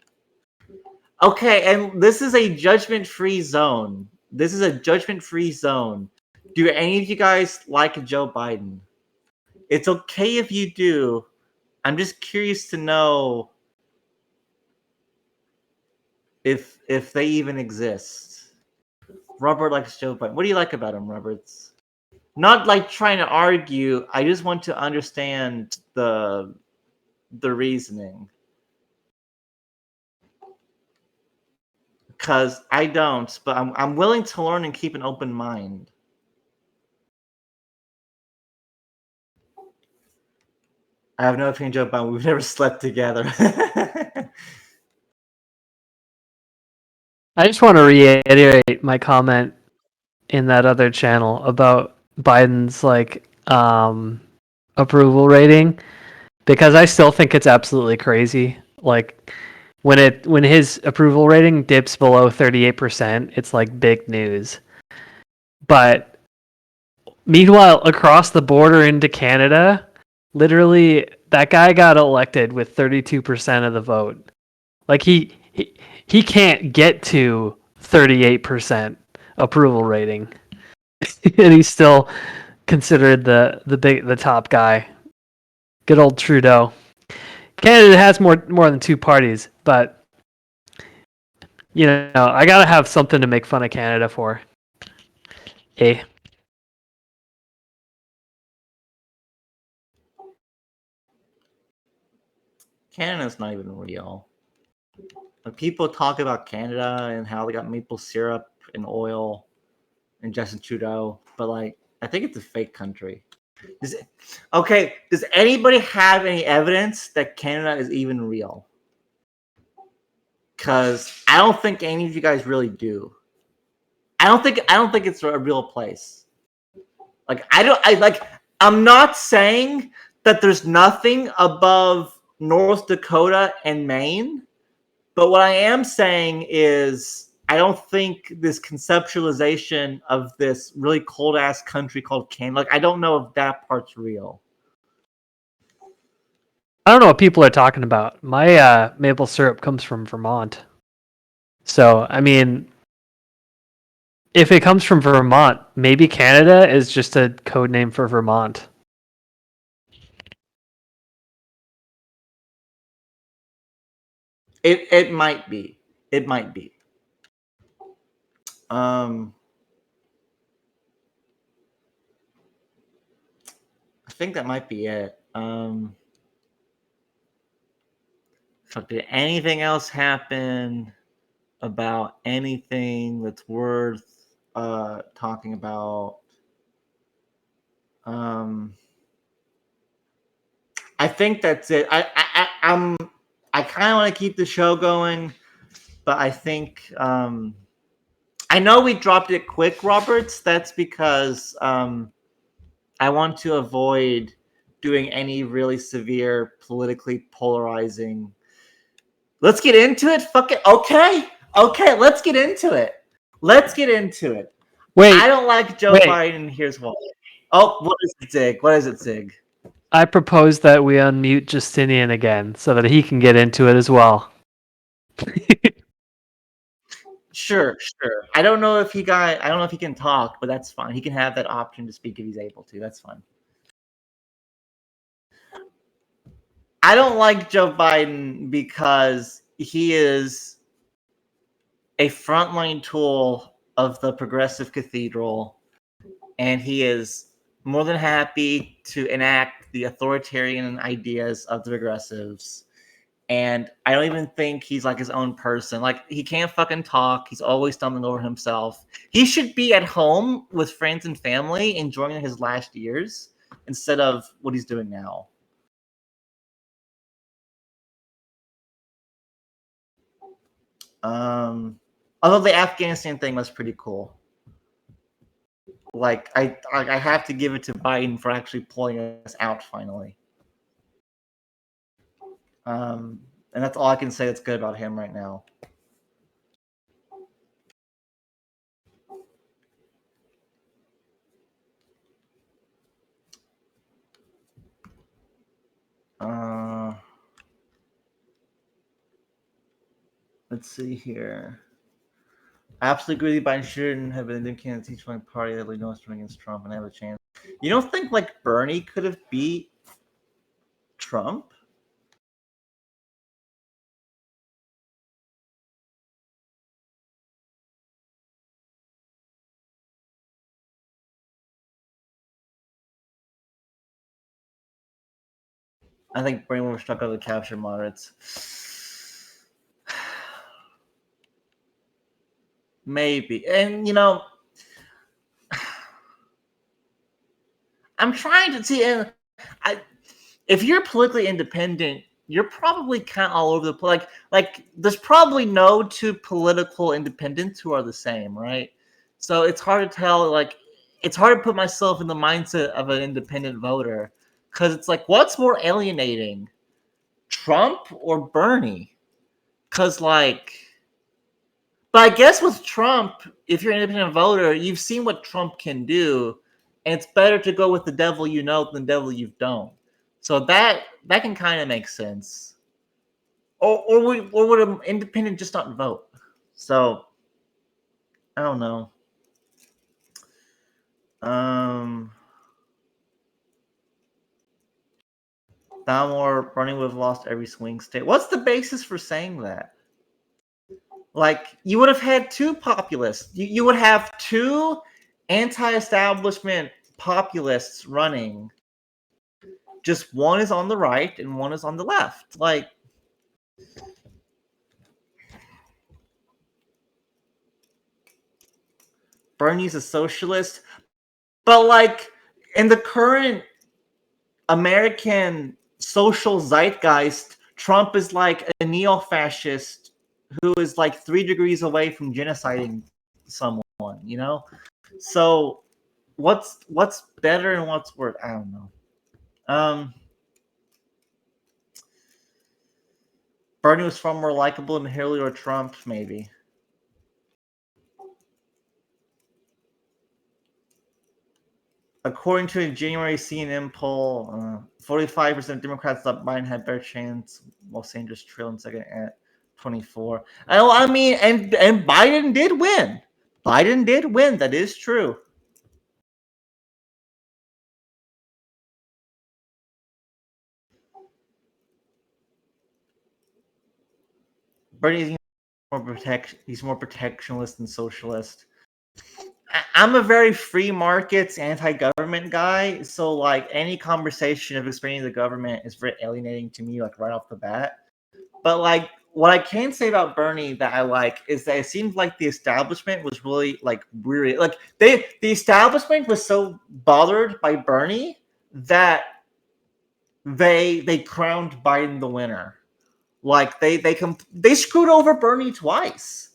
Okay, and this is a judgment-free zone. This is a judgment-free zone. Do any of you guys like Joe Biden? It's okay if you do. I'm just curious to know if they even exist. Robert likes Joe Biden. What do you like about him, Roberts? Not like trying to argue. I just want to understand the reasoning. Because I don't, but I'm willing to learn and keep an open mind. I have no opinion, Joe Biden. We've never slept together. I just want to reiterate my comment in that other channel about Biden's approval rating, because I still think it's absolutely crazy. Like when his approval rating dips below 38%, it's like big news. But meanwhile, across the border into Canada, literally that guy got elected with 32% of the vote. Like he can't get to 38% approval rating. And he's still considered the top guy. Good old Trudeau. Canada has more than two parties, but you know, I gotta have something to make fun of Canada for. Eh? Canada's not even real. Like, people talk about Canada and how they got maple syrup and oil and Justin Trudeau, but like I think it's a fake country. Does anybody have any evidence that Canada is even real? Because I don't think any of you guys really do. I don't think it's a real place. Like I'm not saying that there's nothing above North Dakota and Maine, but what I am saying is I don't think this conceptualization of this really cold ass country called Canada, like I don't know if that part's real. I don't know what people are talking about. My maple syrup comes from Vermont. So, I mean, if it comes from Vermont, maybe Canada is just a code name for Vermont. It might be. It might be. I think that might be it. Did anything else happen about anything that's worth talking about? I think that's it. I kind of want to keep the show going, but I think I know we dropped it quick, Roberts. That's because I want to avoid doing any really severe, politically polarizing. Let's get into it. Fuck it. Okay. Let's get into it. Wait, I don't like Joe Biden. Here's why. Oh, what is it, Zig? I propose that we unmute Justinian again so that he can get into it as well. Sure. I don't know if he can talk, but that's fine. He can have that option to speak if he's able to. That's fine. I don't like Joe Biden because he is a frontline tool of the progressive cathedral, and he is more than happy to enact the authoritarian ideas of the progressives. And I don't even think he's like his own person. Like, he can't fucking talk. He's always stumbling over himself. He should be at home with friends and family enjoying his last years instead of what he's doing now. Although the Afghanistan thing was pretty cool. Like, I have to give it to Biden for actually pulling us out finally. And that's all I can say that's good about him right now. Let's see here. I absolutely agree Biden shouldn't have been the candidate to each one party that knows running against Trump and have a chance. You don't think like Bernie could have beat Trump? I think Bernie would have struck out the capture moderates. Maybe. And, you know, I'm trying to see, and if you're politically independent, you're probably kind of all over the place. Like, there's probably no two political independents who are the same, right? So it's hard to tell. Like, it's hard to put myself in the mindset of an independent voter because it's like, what's more alienating, Trump or Bernie? Because like, but I guess with Trump, if you're an independent voter, you've seen what Trump can do, and it's better to go with the devil you know than the devil you don't. So that can kind of make sense. Or would an independent just not vote? So I don't know. Thalmor Bernie would have lost every swing state. What's the basis for saying that? Like, you would have had two populists. You would have two anti-establishment populists running. Just one is on the right and one is on the left. Like, Bernie's a socialist, but like in the current American social zeitgeist, Trump is like a neo-fascist who is like 3 degrees away from genociding someone, you know? So what's better and what's worse? I don't know. Bernie was far more likable than Hillary or Trump, maybe. According to a January CNN poll, 45% of Democrats thought Biden had better chance. Los Angeles trailing second at 24. I mean, and Biden did win. Biden did win. That is true. Bernie's he's more protectionist than socialist. I'm a very free markets, anti-government guy, so like any conversation of explaining the government is very alienating to me, like right off the bat. But like, what I can say about Bernie that I like is that it seems like the establishment was really like weary. Like the establishment was so bothered by Bernie that they crowned Biden the winner. Like they screwed over Bernie twice,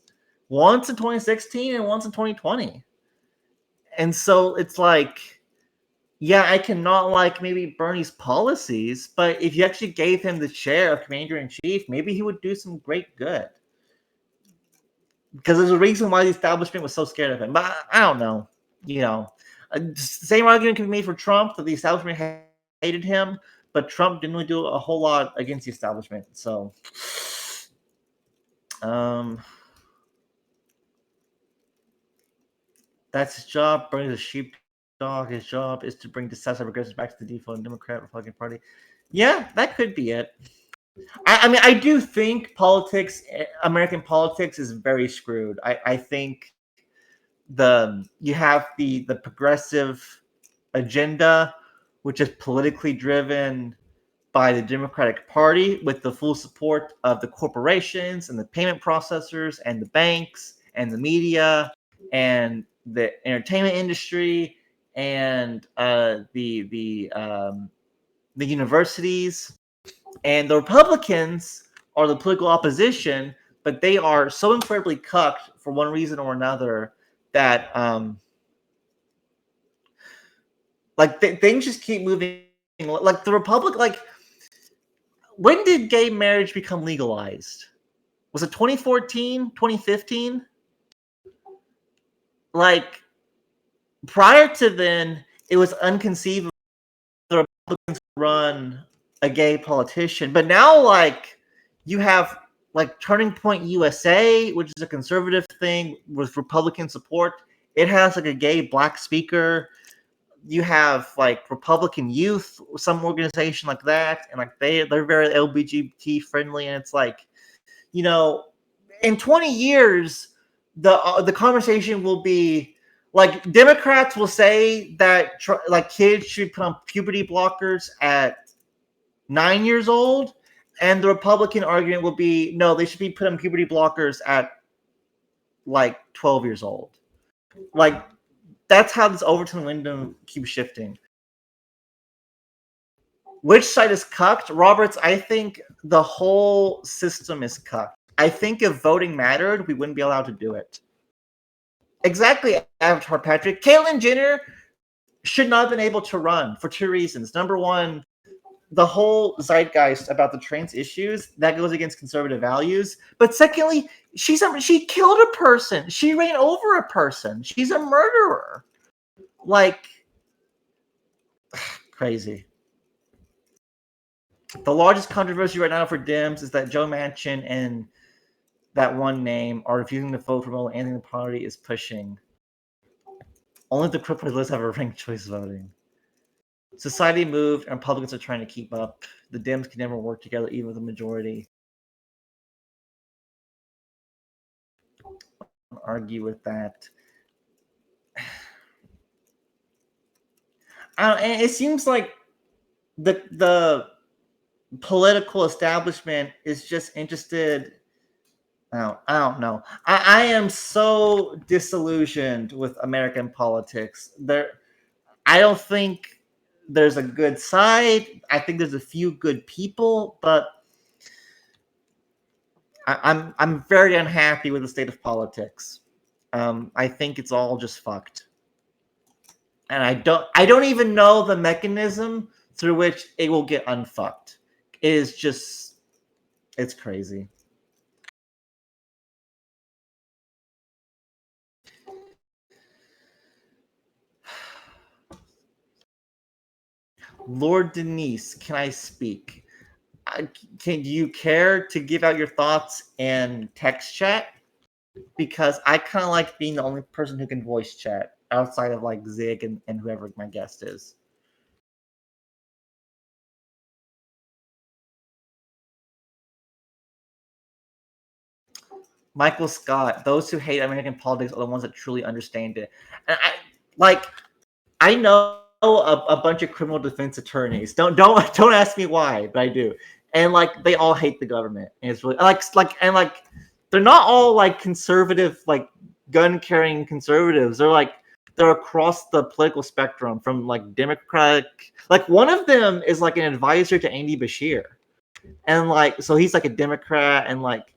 once in 2016 and once in 2020. And so it's like, yeah, I cannot like maybe Bernie's policies, but if you actually gave him the chair of commander in chief, maybe he would do some great good. Because there's a reason why the establishment was so scared of him. But I don't know. You know, same argument can be made for Trump that the establishment hated him, but Trump didn't really do a whole lot against the establishment. So, that's his job. Bernie's a sheepdog. His job is to bring decisive progressives back to the default Democrat Republican Party. Yeah, that could be it. I mean, I do think politics, American politics, is very screwed. I think you have the progressive agenda, which is politically driven by the Democratic Party with the full support of the corporations and the payment processors and the banks and the media and the entertainment industry and the universities. And the Republicans are the political opposition, but they are so incredibly cucked for one reason or another that things just keep moving. Like the Republic, like when did gay marriage become legalized? Was it 2014, 2015? Like prior to then, it was unconceivable the Republicans would run a gay politician. But now, like, you have like Turning Point USA, which is a conservative thing with Republican support. It has like a gay black speaker. You have like Republican Youth, some organization like that, and like they're very LGBT friendly, and it's like, you know, in 20 years, the conversation will be like Democrats will say that like kids should put on puberty blockers at 9 years old, and the Republican argument will be no, they should be put on puberty blockers at like 12 years old. Like that's how this Overton window keeps shifting. Which side is cucked? Roberts, I think the whole system is cucked. I think if voting mattered, we wouldn't be allowed to do it. Exactly, Avatar Patrick. Caitlyn Jenner should not have been able to run for two reasons. Number one, the whole zeitgeist about the trans issues, that goes against conservative values. But secondly, she killed a person. She ran over a person. She's a murderer. Like, crazy. The largest controversy right now for Dems is that Joe Manchin and that one name are refusing to vote for what anything the party is pushing. Only the crypto lists have a ranked choice voting. Society moved, and Republicans are trying to keep up. The Dems can never work together, even with a majority. I'll argue with that. And it seems like the political establishment is just interested. I don't know. I am so disillusioned with American politics. I don't think there's a good side. I think there's a few good people, but I'm very unhappy with the state of politics. I think it's all just fucked, and I don't even know the mechanism through which it will get unfucked. It's crazy. Lord Denise, can I speak? Can you care to give out your thoughts in text chat? Because I kind of like being the only person who can voice chat outside of like Zig and whoever my guest is. Michael Scott, those who hate American politics are the ones that truly understand it. And I know a bunch of criminal defense attorneys. Don't ask me why, but I do. And like they all hate the government. And it's really like they're not all like conservative, like gun carrying conservatives. They're across the political spectrum from like Democratic. Like one of them is like an advisor to Andy Bashir, and like so he's like a Democrat, and like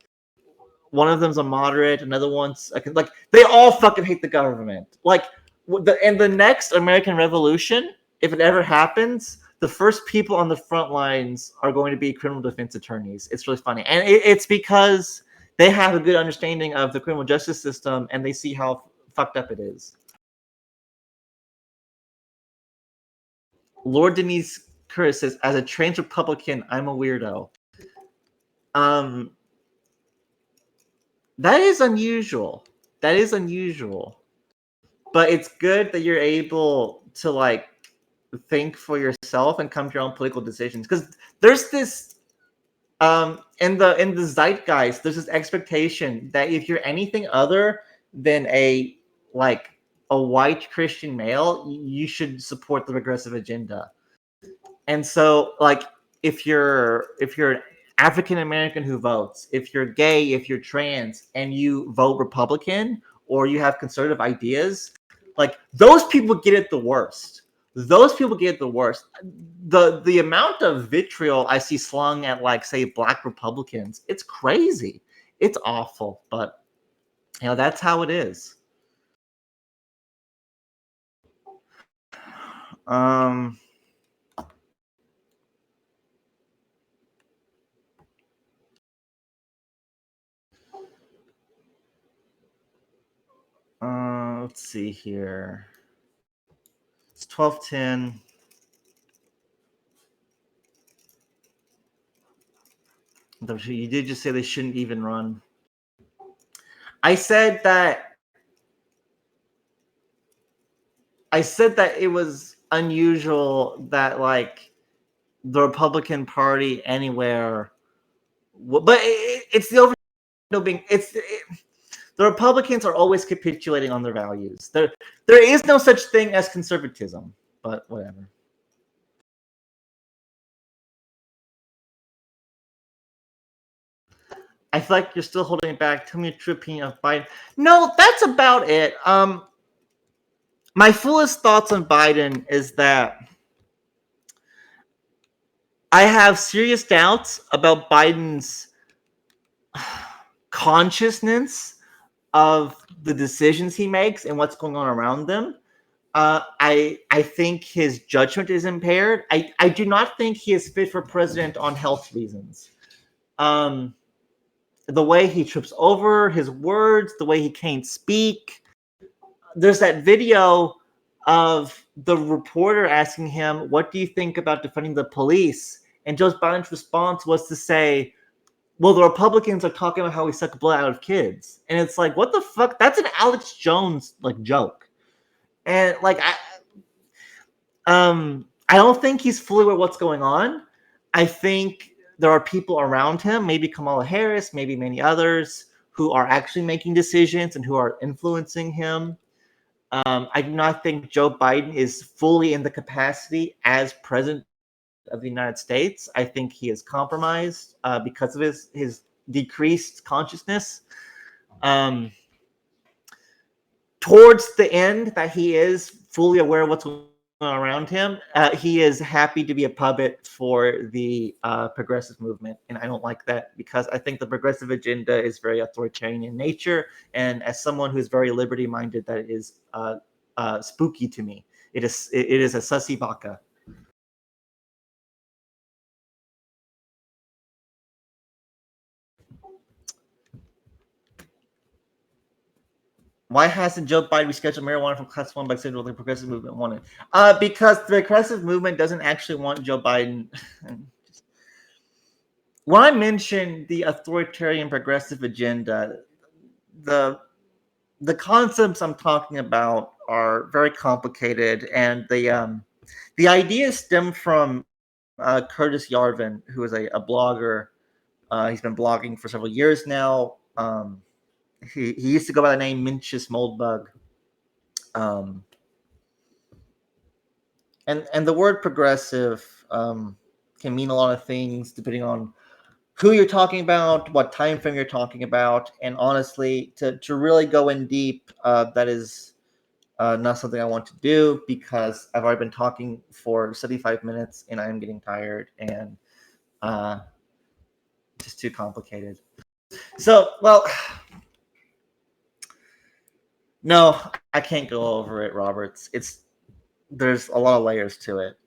one of them's a moderate, another one's like they all fucking hate the government. Like the next American Revolution, if it ever happens, the first people on the front lines are going to be criminal defense attorneys. It's really funny, and it's because they have a good understanding of the criminal justice system and they see how fucked up it is. Lord Denise Curtis says, as a trans Republican, I'm a weirdo. That is unusual. But it's good that you're able to like think for yourself and come to your own political decisions. Because there's this in the zeitgeist, there's this expectation that if you're anything other than a white Christian male, you should support the progressive agenda. And so, like, if you're an African American who votes, if you're gay, if you're trans, and you vote Republican or you have conservative ideas, like, those people get it the worst. Those people get it the worst. The amount of vitriol I see slung at, like, say, Black Republicans, it's crazy. It's awful, but that's how it is. Let's see here. It's 12:10. You did just say they shouldn't even run. I said that it was unusual that, like, the Republican Party anywhere, but it's the the Republicans are always capitulating on their values. There is no such thing as conservatism, but whatever. I feel like you're still holding it back. Tell me a true opinion of Biden. No, that's about it. My fullest thoughts on Biden is that I have serious doubts about Biden's consciousness of the decisions he makes and what's going on around them. I think his judgment is impaired. I do not think he is fit for president on health reasons. The way he trips over his words, the way he can't speak. There's that video of the reporter asking him, "What do you think about defunding the police?" And Joe Biden's response was to say, "Well, the Republicans are talking about how we suck blood out of kids." And it's like, what the fuck? That's an Alex Jones joke. And I don't think he's fully aware of what's going on. I think there are people around him, maybe Kamala Harris, maybe many others, who are actually making decisions and who are influencing him. I do not think Joe Biden is fully in the capacity as president of the United States. I think he is compromised because of his decreased consciousness. Towards the end, that he is fully aware of what's going on around him, he is happy to be a puppet for the progressive movement, and I don't like that because I think the progressive agenda is very authoritarian in nature, and as someone who's very liberty-minded, that is spooky to me. It is a sussy baka. Why hasn't Joe Biden rescheduled marijuana from Class 1 by saying the progressive movement wanted? Because the progressive movement doesn't actually want Joe Biden. When I mentioned the authoritarian progressive agenda, the concepts I'm talking about are very complicated, and the ideas stem from Curtis Yarvin, who is a blogger. He's been blogging for several years now. He used to go by the name Minchus Moldbug. And the word progressive can mean a lot of things depending on who you're talking about, what time frame you're talking about, and honestly, to really go in deep, that is not something I want to do because I've already been talking for 75 minutes and I'm getting tired and just too complicated. So, well, no, I can't go over it, Roberts. There's a lot of layers to it.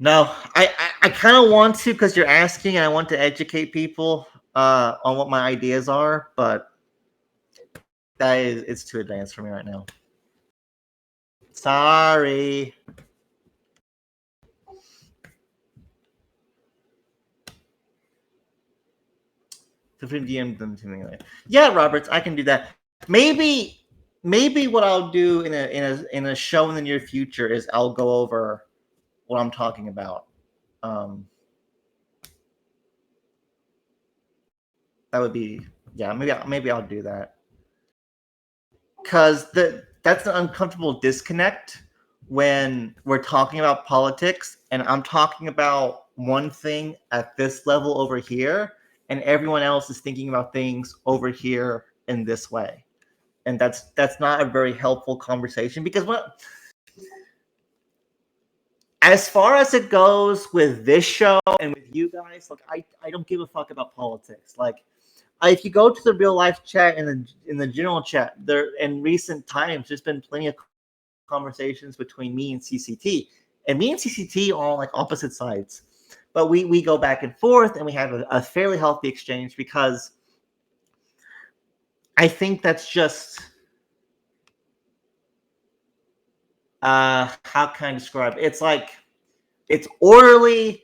No, I kind of want to because you're asking and I want to educate people on what my ideas are, but it's too advanced for me right now. Sorry. Feel free to DM them to me later. Yeah, Roberts, I can do that. Maybe maybe what I'll do in a show in the near future is I'll go over what I'm talking about. That would be maybe I'll do that, because that's an uncomfortable disconnect when we're talking about politics and I'm talking about one thing at this level over here and everyone else is thinking about things over here in this way. And that's not a very helpful conversation, because as far as it goes with this show and with you guys, like I don't give a fuck about politics. Like, if you go to the real life chat and in the general chat, there in recent times, there's been plenty of conversations between me and CCT, and me and CCT are on like opposite sides, but we go back and forth, and we have a fairly healthy exchange, because I think that's just how can I describe it? It's like it's orderly,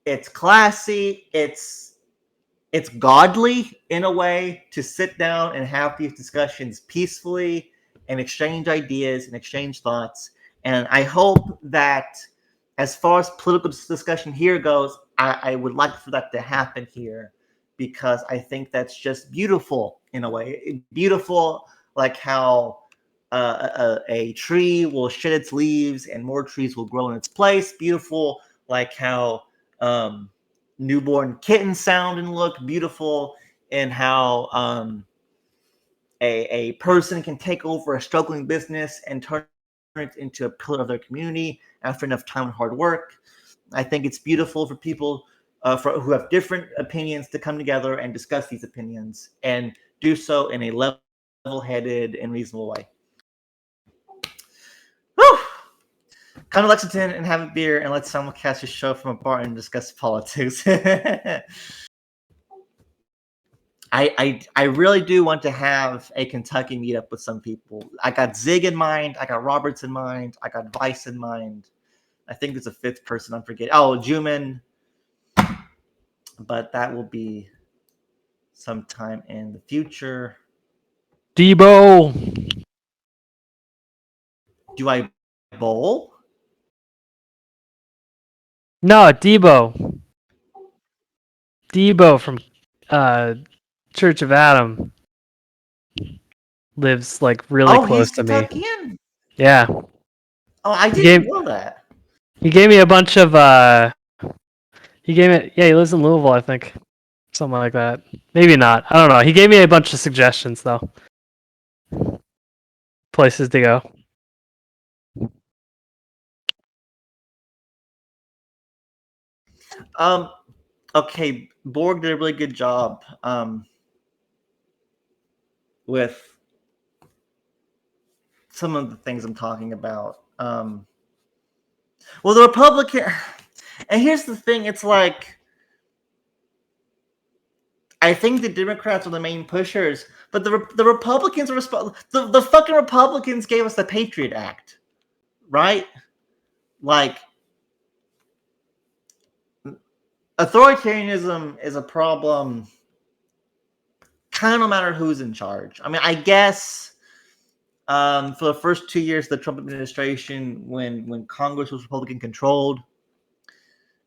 it's classy, it's godly in a way to sit down and have these discussions peacefully and exchange ideas and exchange thoughts. And I hope that as far as political discussion here goes, I would like for that to happen here, because I think that's just beautiful in a way. Beautiful, like how a tree will shed its leaves and more trees will grow in its place. Beautiful, like how newborn kittens sound and look. Beautiful, and how a person can take over a struggling business and turn it into a pillar of their community after enough time and hard work. I think it's beautiful for people who have different opinions to come together and discuss these opinions and do so in a level-headed and reasonable way. Whew! Come to Lexington and have a beer, and let's simulcast your show from a bar and discuss politics. I really do want to have a Kentucky meetup with some people. I got Zig in mind. I got Roberts in mind. I got Vice in mind. I think there's a fifth person I'm forgetting. Oh, Juman. But that will be sometime in the future. Debo. Do I bowl? No, Debo. Debo from Church of Adam lives like really close to me. Kentuckian? Yeah. Oh, I didn't know that. He gave me a bunch of he lives in Louisville, I think. Something like that. Maybe not. I don't know. He gave me a bunch of suggestions though. Places to go. Okay, Borg did a really good job with some of the things I'm talking about. Well, the Republican, and here's the thing, it's like, I think the Democrats are the main pushers, but the Republicans are the fucking Republicans gave us the Patriot Act, right? Like, authoritarianism is a problem kind of no matter who's in charge. I mean, I guess for the first 2 years of the Trump administration, when Congress was Republican controlled,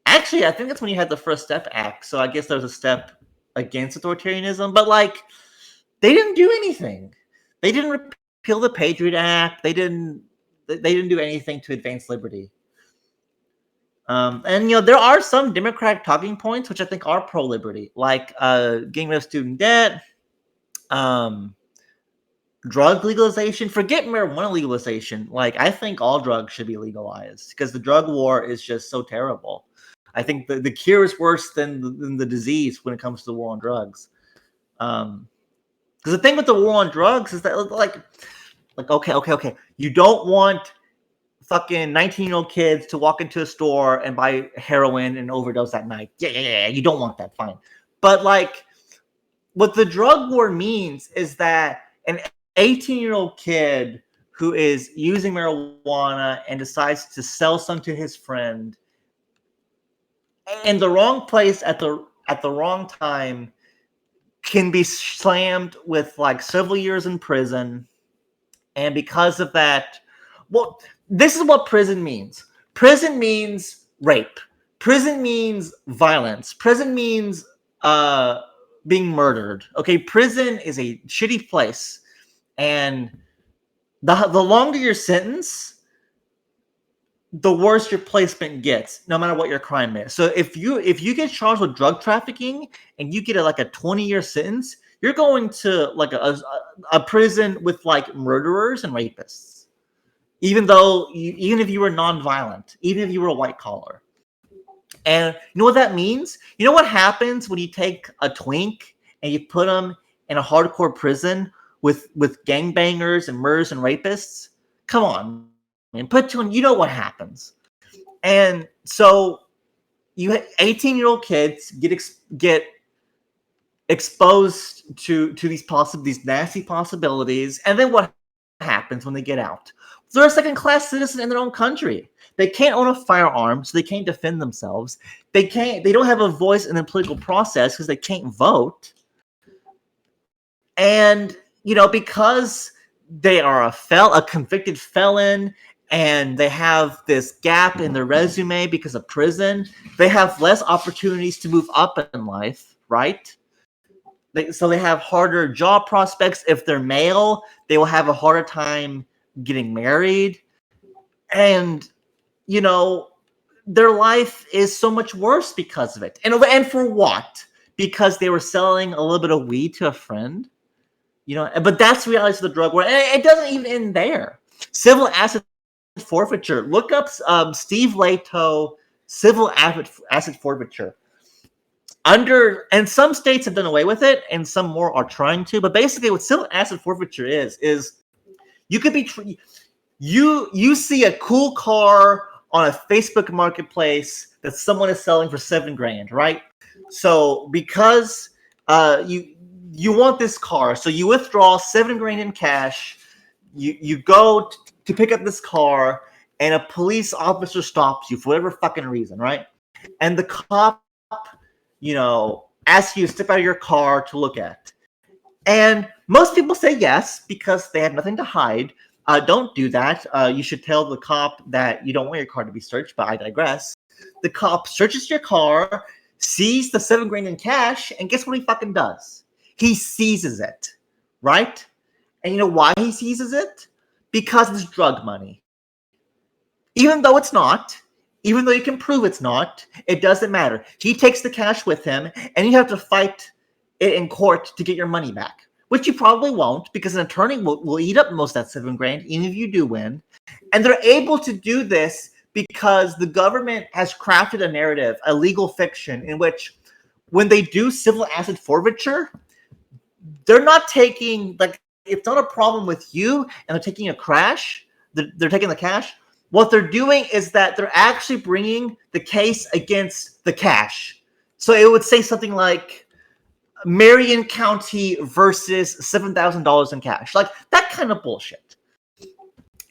actually, I think that's when you had the First Step Act. So I guess there was a step against authoritarianism, but like, they didn't do anything. They didn't repeal the Patriot Act. They didn't do anything to advance liberty. And there are some Democratic talking points which I think are pro-liberty, like getting rid of student debt, drug legalization. Forget marijuana legalization. Like, I think all drugs should be legalized, because the drug war is just so terrible. I think the cure is worse than the disease when it comes to the war on drugs. Because the thing with the war on drugs is that like okay, you don't want fucking 19-year-old kids to walk into a store and buy heroin and overdose that night. Yeah, you don't want that, fine. But like, what the drug war means is that an 18-year-old kid who is using marijuana and decides to sell some to his friend in the wrong place at the wrong time can be slammed with like several years in prison And because of that, well, this is what prison means. Prison means rape. Prison means violence. Prison means being murdered. Okay, prison is a shitty place, and the longer your sentence, the worse your placement gets, no matter what your crime is. So if you get charged with drug trafficking and you get a 20-year sentence, you're going to like a prison with like murderers and rapists. Even if you were nonviolent, even if you were a white collar. And you know what that means? You know what happens when you take a twink and you put them in a hardcore prison with gangbangers and murderers and rapists? Come on, man. You know what happens. And so you 18-year-old kids get exposed to these nasty possibilities, and then what happens when they get out? They're a second-class citizen in their own country. They can't own a firearm, so they can't defend themselves. They don't have a voice in the political process because they can't vote. And because they are a convicted felon, and they have this gap in their resume because of prison, they have less opportunities to move up in life, right? So they have harder job prospects. If they're male, they will have a harder time getting married. And, their life is so much worse because of it. And for what? Because they were selling a little bit of weed to a friend? But that's the reality of the drug war. And it doesn't even end there. Civil asset forfeiture. Look up Steve Leto, civil asset forfeiture. And some states have done away with it, and some more are trying to. But basically, what civil asset forfeiture is you could be you see a cool car on a Facebook marketplace that someone is selling for $7,000, right? So because you want this car, so you withdraw $7,000 in cash. You go to pick up this car, and a police officer stops you for whatever fucking reason, right? And the cop, asks you to step out of your car to look at. And most people say yes because they have nothing to hide. Don't do that. You should tell the cop that you don't want your car to be searched, but I digress. The cop searches your car, sees the $7,000 in cash, and guess what he fucking does? He seizes it, right? And you know why he seizes it? Because it's drug money. Even though it's not, even though you can prove it's not, it doesn't matter. He takes the cash with him, and you have to fight it in court to get your money back, which you probably won't, because an attorney will eat up most of that $7,000, even if you do win. And they're able to do this because the government has crafted a narrative, a legal fiction, in which when they do civil asset forfeiture, they're not taking, it's not a problem with you, and they're taking a crash. They're taking the cash. What they're doing is that they're actually bringing the case against the cash. So it would say something like Marion County versus $7,000 in cash, like that kind of bullshit.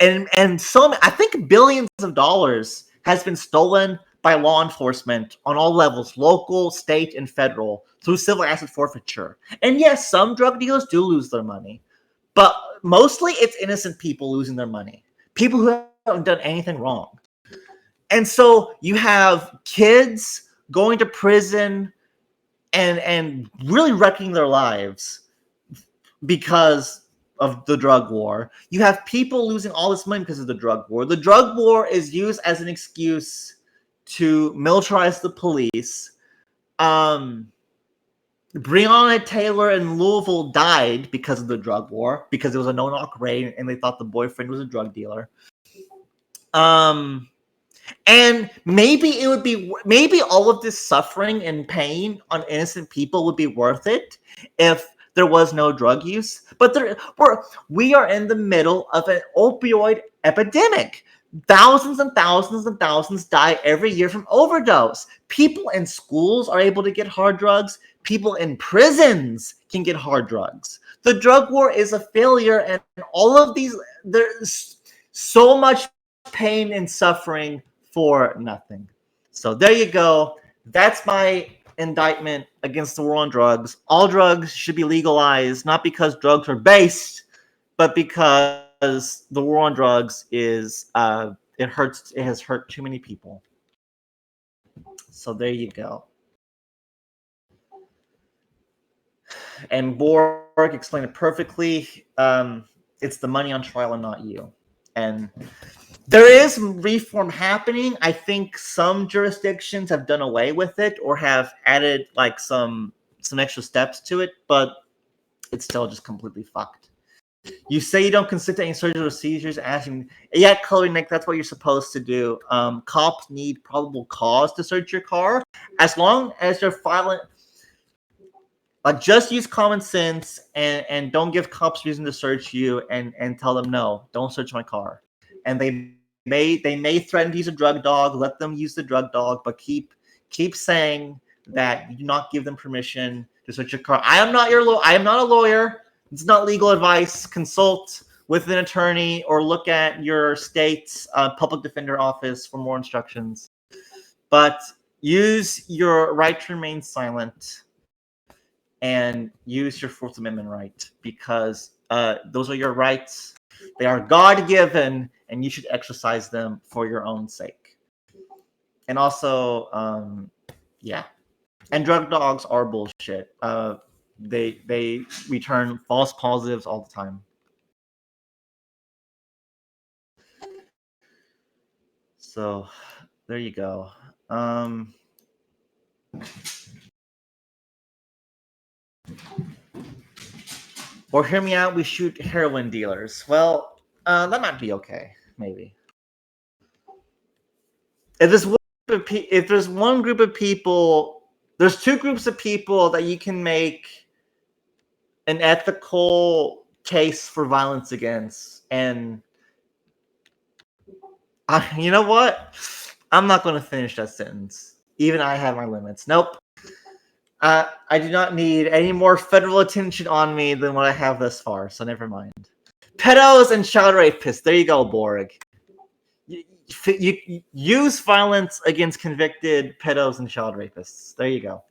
And so I think billions of dollars has been stolen by law enforcement on all levels, local, state, and federal, through civil asset forfeiture. And yes, some drug dealers do lose their money, but mostly it's innocent people losing their money. People who haven't done anything wrong. And so you have kids going to prison and really wrecking their lives because of the drug war. You have people losing all this money because of the drug war. The drug war is used as an excuse to militarize the police. Breonna Taylor in Louisville died because of the drug war, because it was a no-knock raid and they thought the boyfriend was a drug dealer. And maybe all of this suffering and pain on innocent people would be worth it if there was no drug use. But we are in the middle of an opioid epidemic. Thousands and thousands and thousands die every year from overdose. People in schools are able to get hard drugs. People in prisons can get hard drugs. The drug war is a failure, and all of these, there's so much pain and suffering for nothing. So there you go. That's my indictment against the war on drugs. All drugs should be legalized, not because drugs are based, but because the war on drugs is it hurts. It has hurt too many people. So there you go. And Borg explained it perfectly. It's the money on trial and not you. And there is reform happening. I think some jurisdictions have done away with it or have added like some extra steps to it, but it's still just completely fucked. You say you don't consent to any searches or seizures, asking, yeah, Chloe, Nick, that's what you're supposed to do. Cops need probable cause to search your car. As long as they're filing, just use common sense and don't give cops reason to search you and tell them, no, don't search my car. And they may threaten to use a drug dog, let them use the drug dog, but keep saying that you do not give them permission to search your car. I am not a lawyer. It's not legal advice. Consult with an attorney or look at your state's public defender office for more instructions. But use your right to remain silent and use your Fourth Amendment right, because those are your rights. They are God-given, and you should exercise them for your own sake. And also, yeah. And drug dogs are bullshit. They return false positives all the time. So there you go. Or hear me out, we shoot heroin dealers. Well, that might be okay, maybe. If there's one group of people, there's two groups of people that you can make an ethical case for violence against, and you know what? I'm not going to finish that sentence. Even I have my limits. Nope. I do not need any more federal attention on me than what I have thus far, so never mind. Pedos and child rapists. There you go, Borg. You use violence against convicted pedos and child rapists. There you go.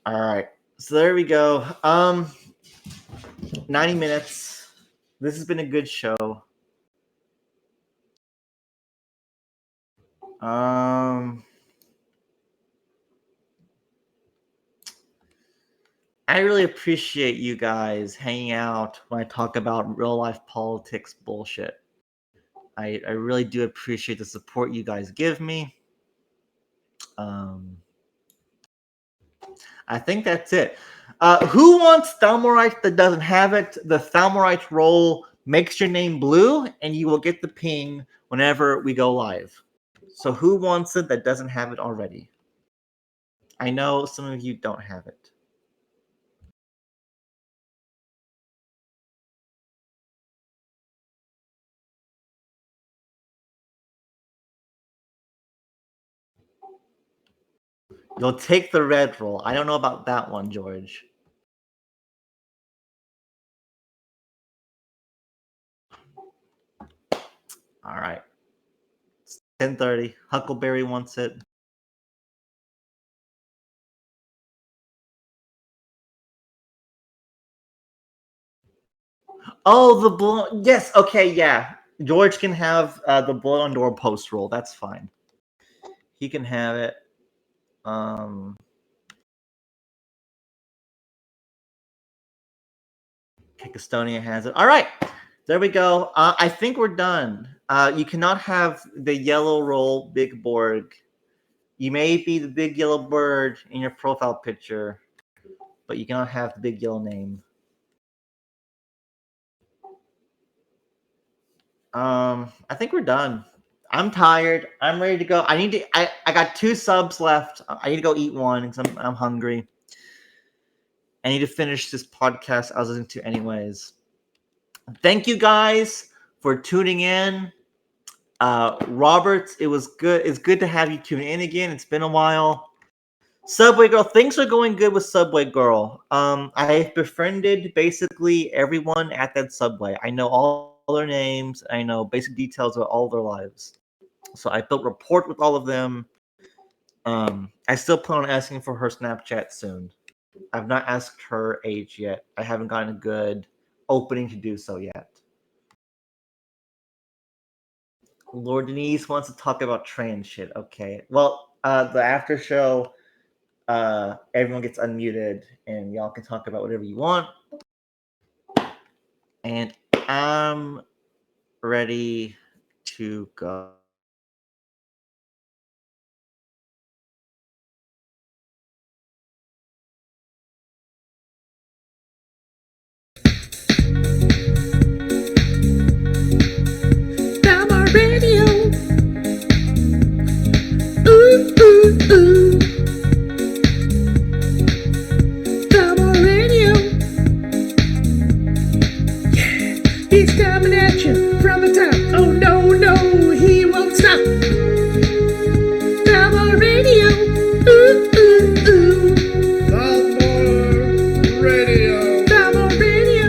All right. So there we go. 90 minutes. This has been a good show. I really appreciate you guys hanging out when I talk about real life politics bullshit. I really do appreciate the support you guys give me. I think that's it. Who wants Thalmorite that doesn't have it? The Thalmorite roll makes your name blue, and you will get the ping whenever we go live. So who wants it that doesn't have it already? I know some of you don't have it. You'll take the red roll. I don't know about that one, George. All right. It's 10:30. Huckleberry wants it. Oh, the blood. Yes. Okay. Yeah. George can have the blood on door post roll. That's fine. He can have it. Estonia has it. All right. There we go. I think we're done. You cannot have the yellow roll big Borg. You may be the big yellow bird in your profile picture, but you cannot have the big yellow name. I think we're done. I'm tired. I'm ready to go. I got 2 subs left. I need to go eat one because I'm hungry. I need to finish this podcast I was listening to anyways. Thank you guys for tuning in. Robert, it was good. It's good to have you tune in again. It's been a while. Subway Girl, things are going good with Subway Girl. I've befriended basically everyone at that Subway. I know all their names. I know basic details about all their lives. So I built rapport with all of them. I still plan on asking for her Snapchat soon. I've not asked her age yet. I haven't gotten a good opening to do so yet. Lord Denise wants to talk about trans shit. Okay. Well, the after show, everyone gets unmuted and y'all can talk about whatever you want. And I'm ready to go. Thalmor Radio. Ooh, ooh, ooh. Thalmor Radio. Yeah, he's coming at you from the top. Oh no, no, he won't stop. Thalmor Radio. Ooh, ooh, ooh. Thalmor Radio. Thalmor Radio.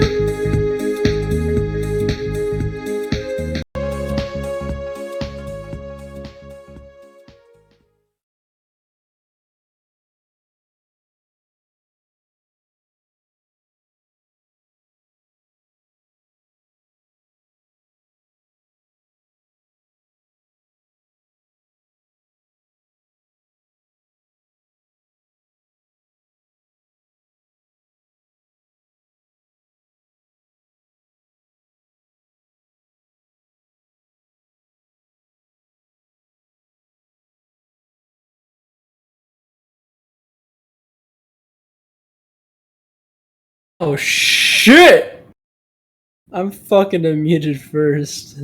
Oh shit! I'm fucking unmuted first.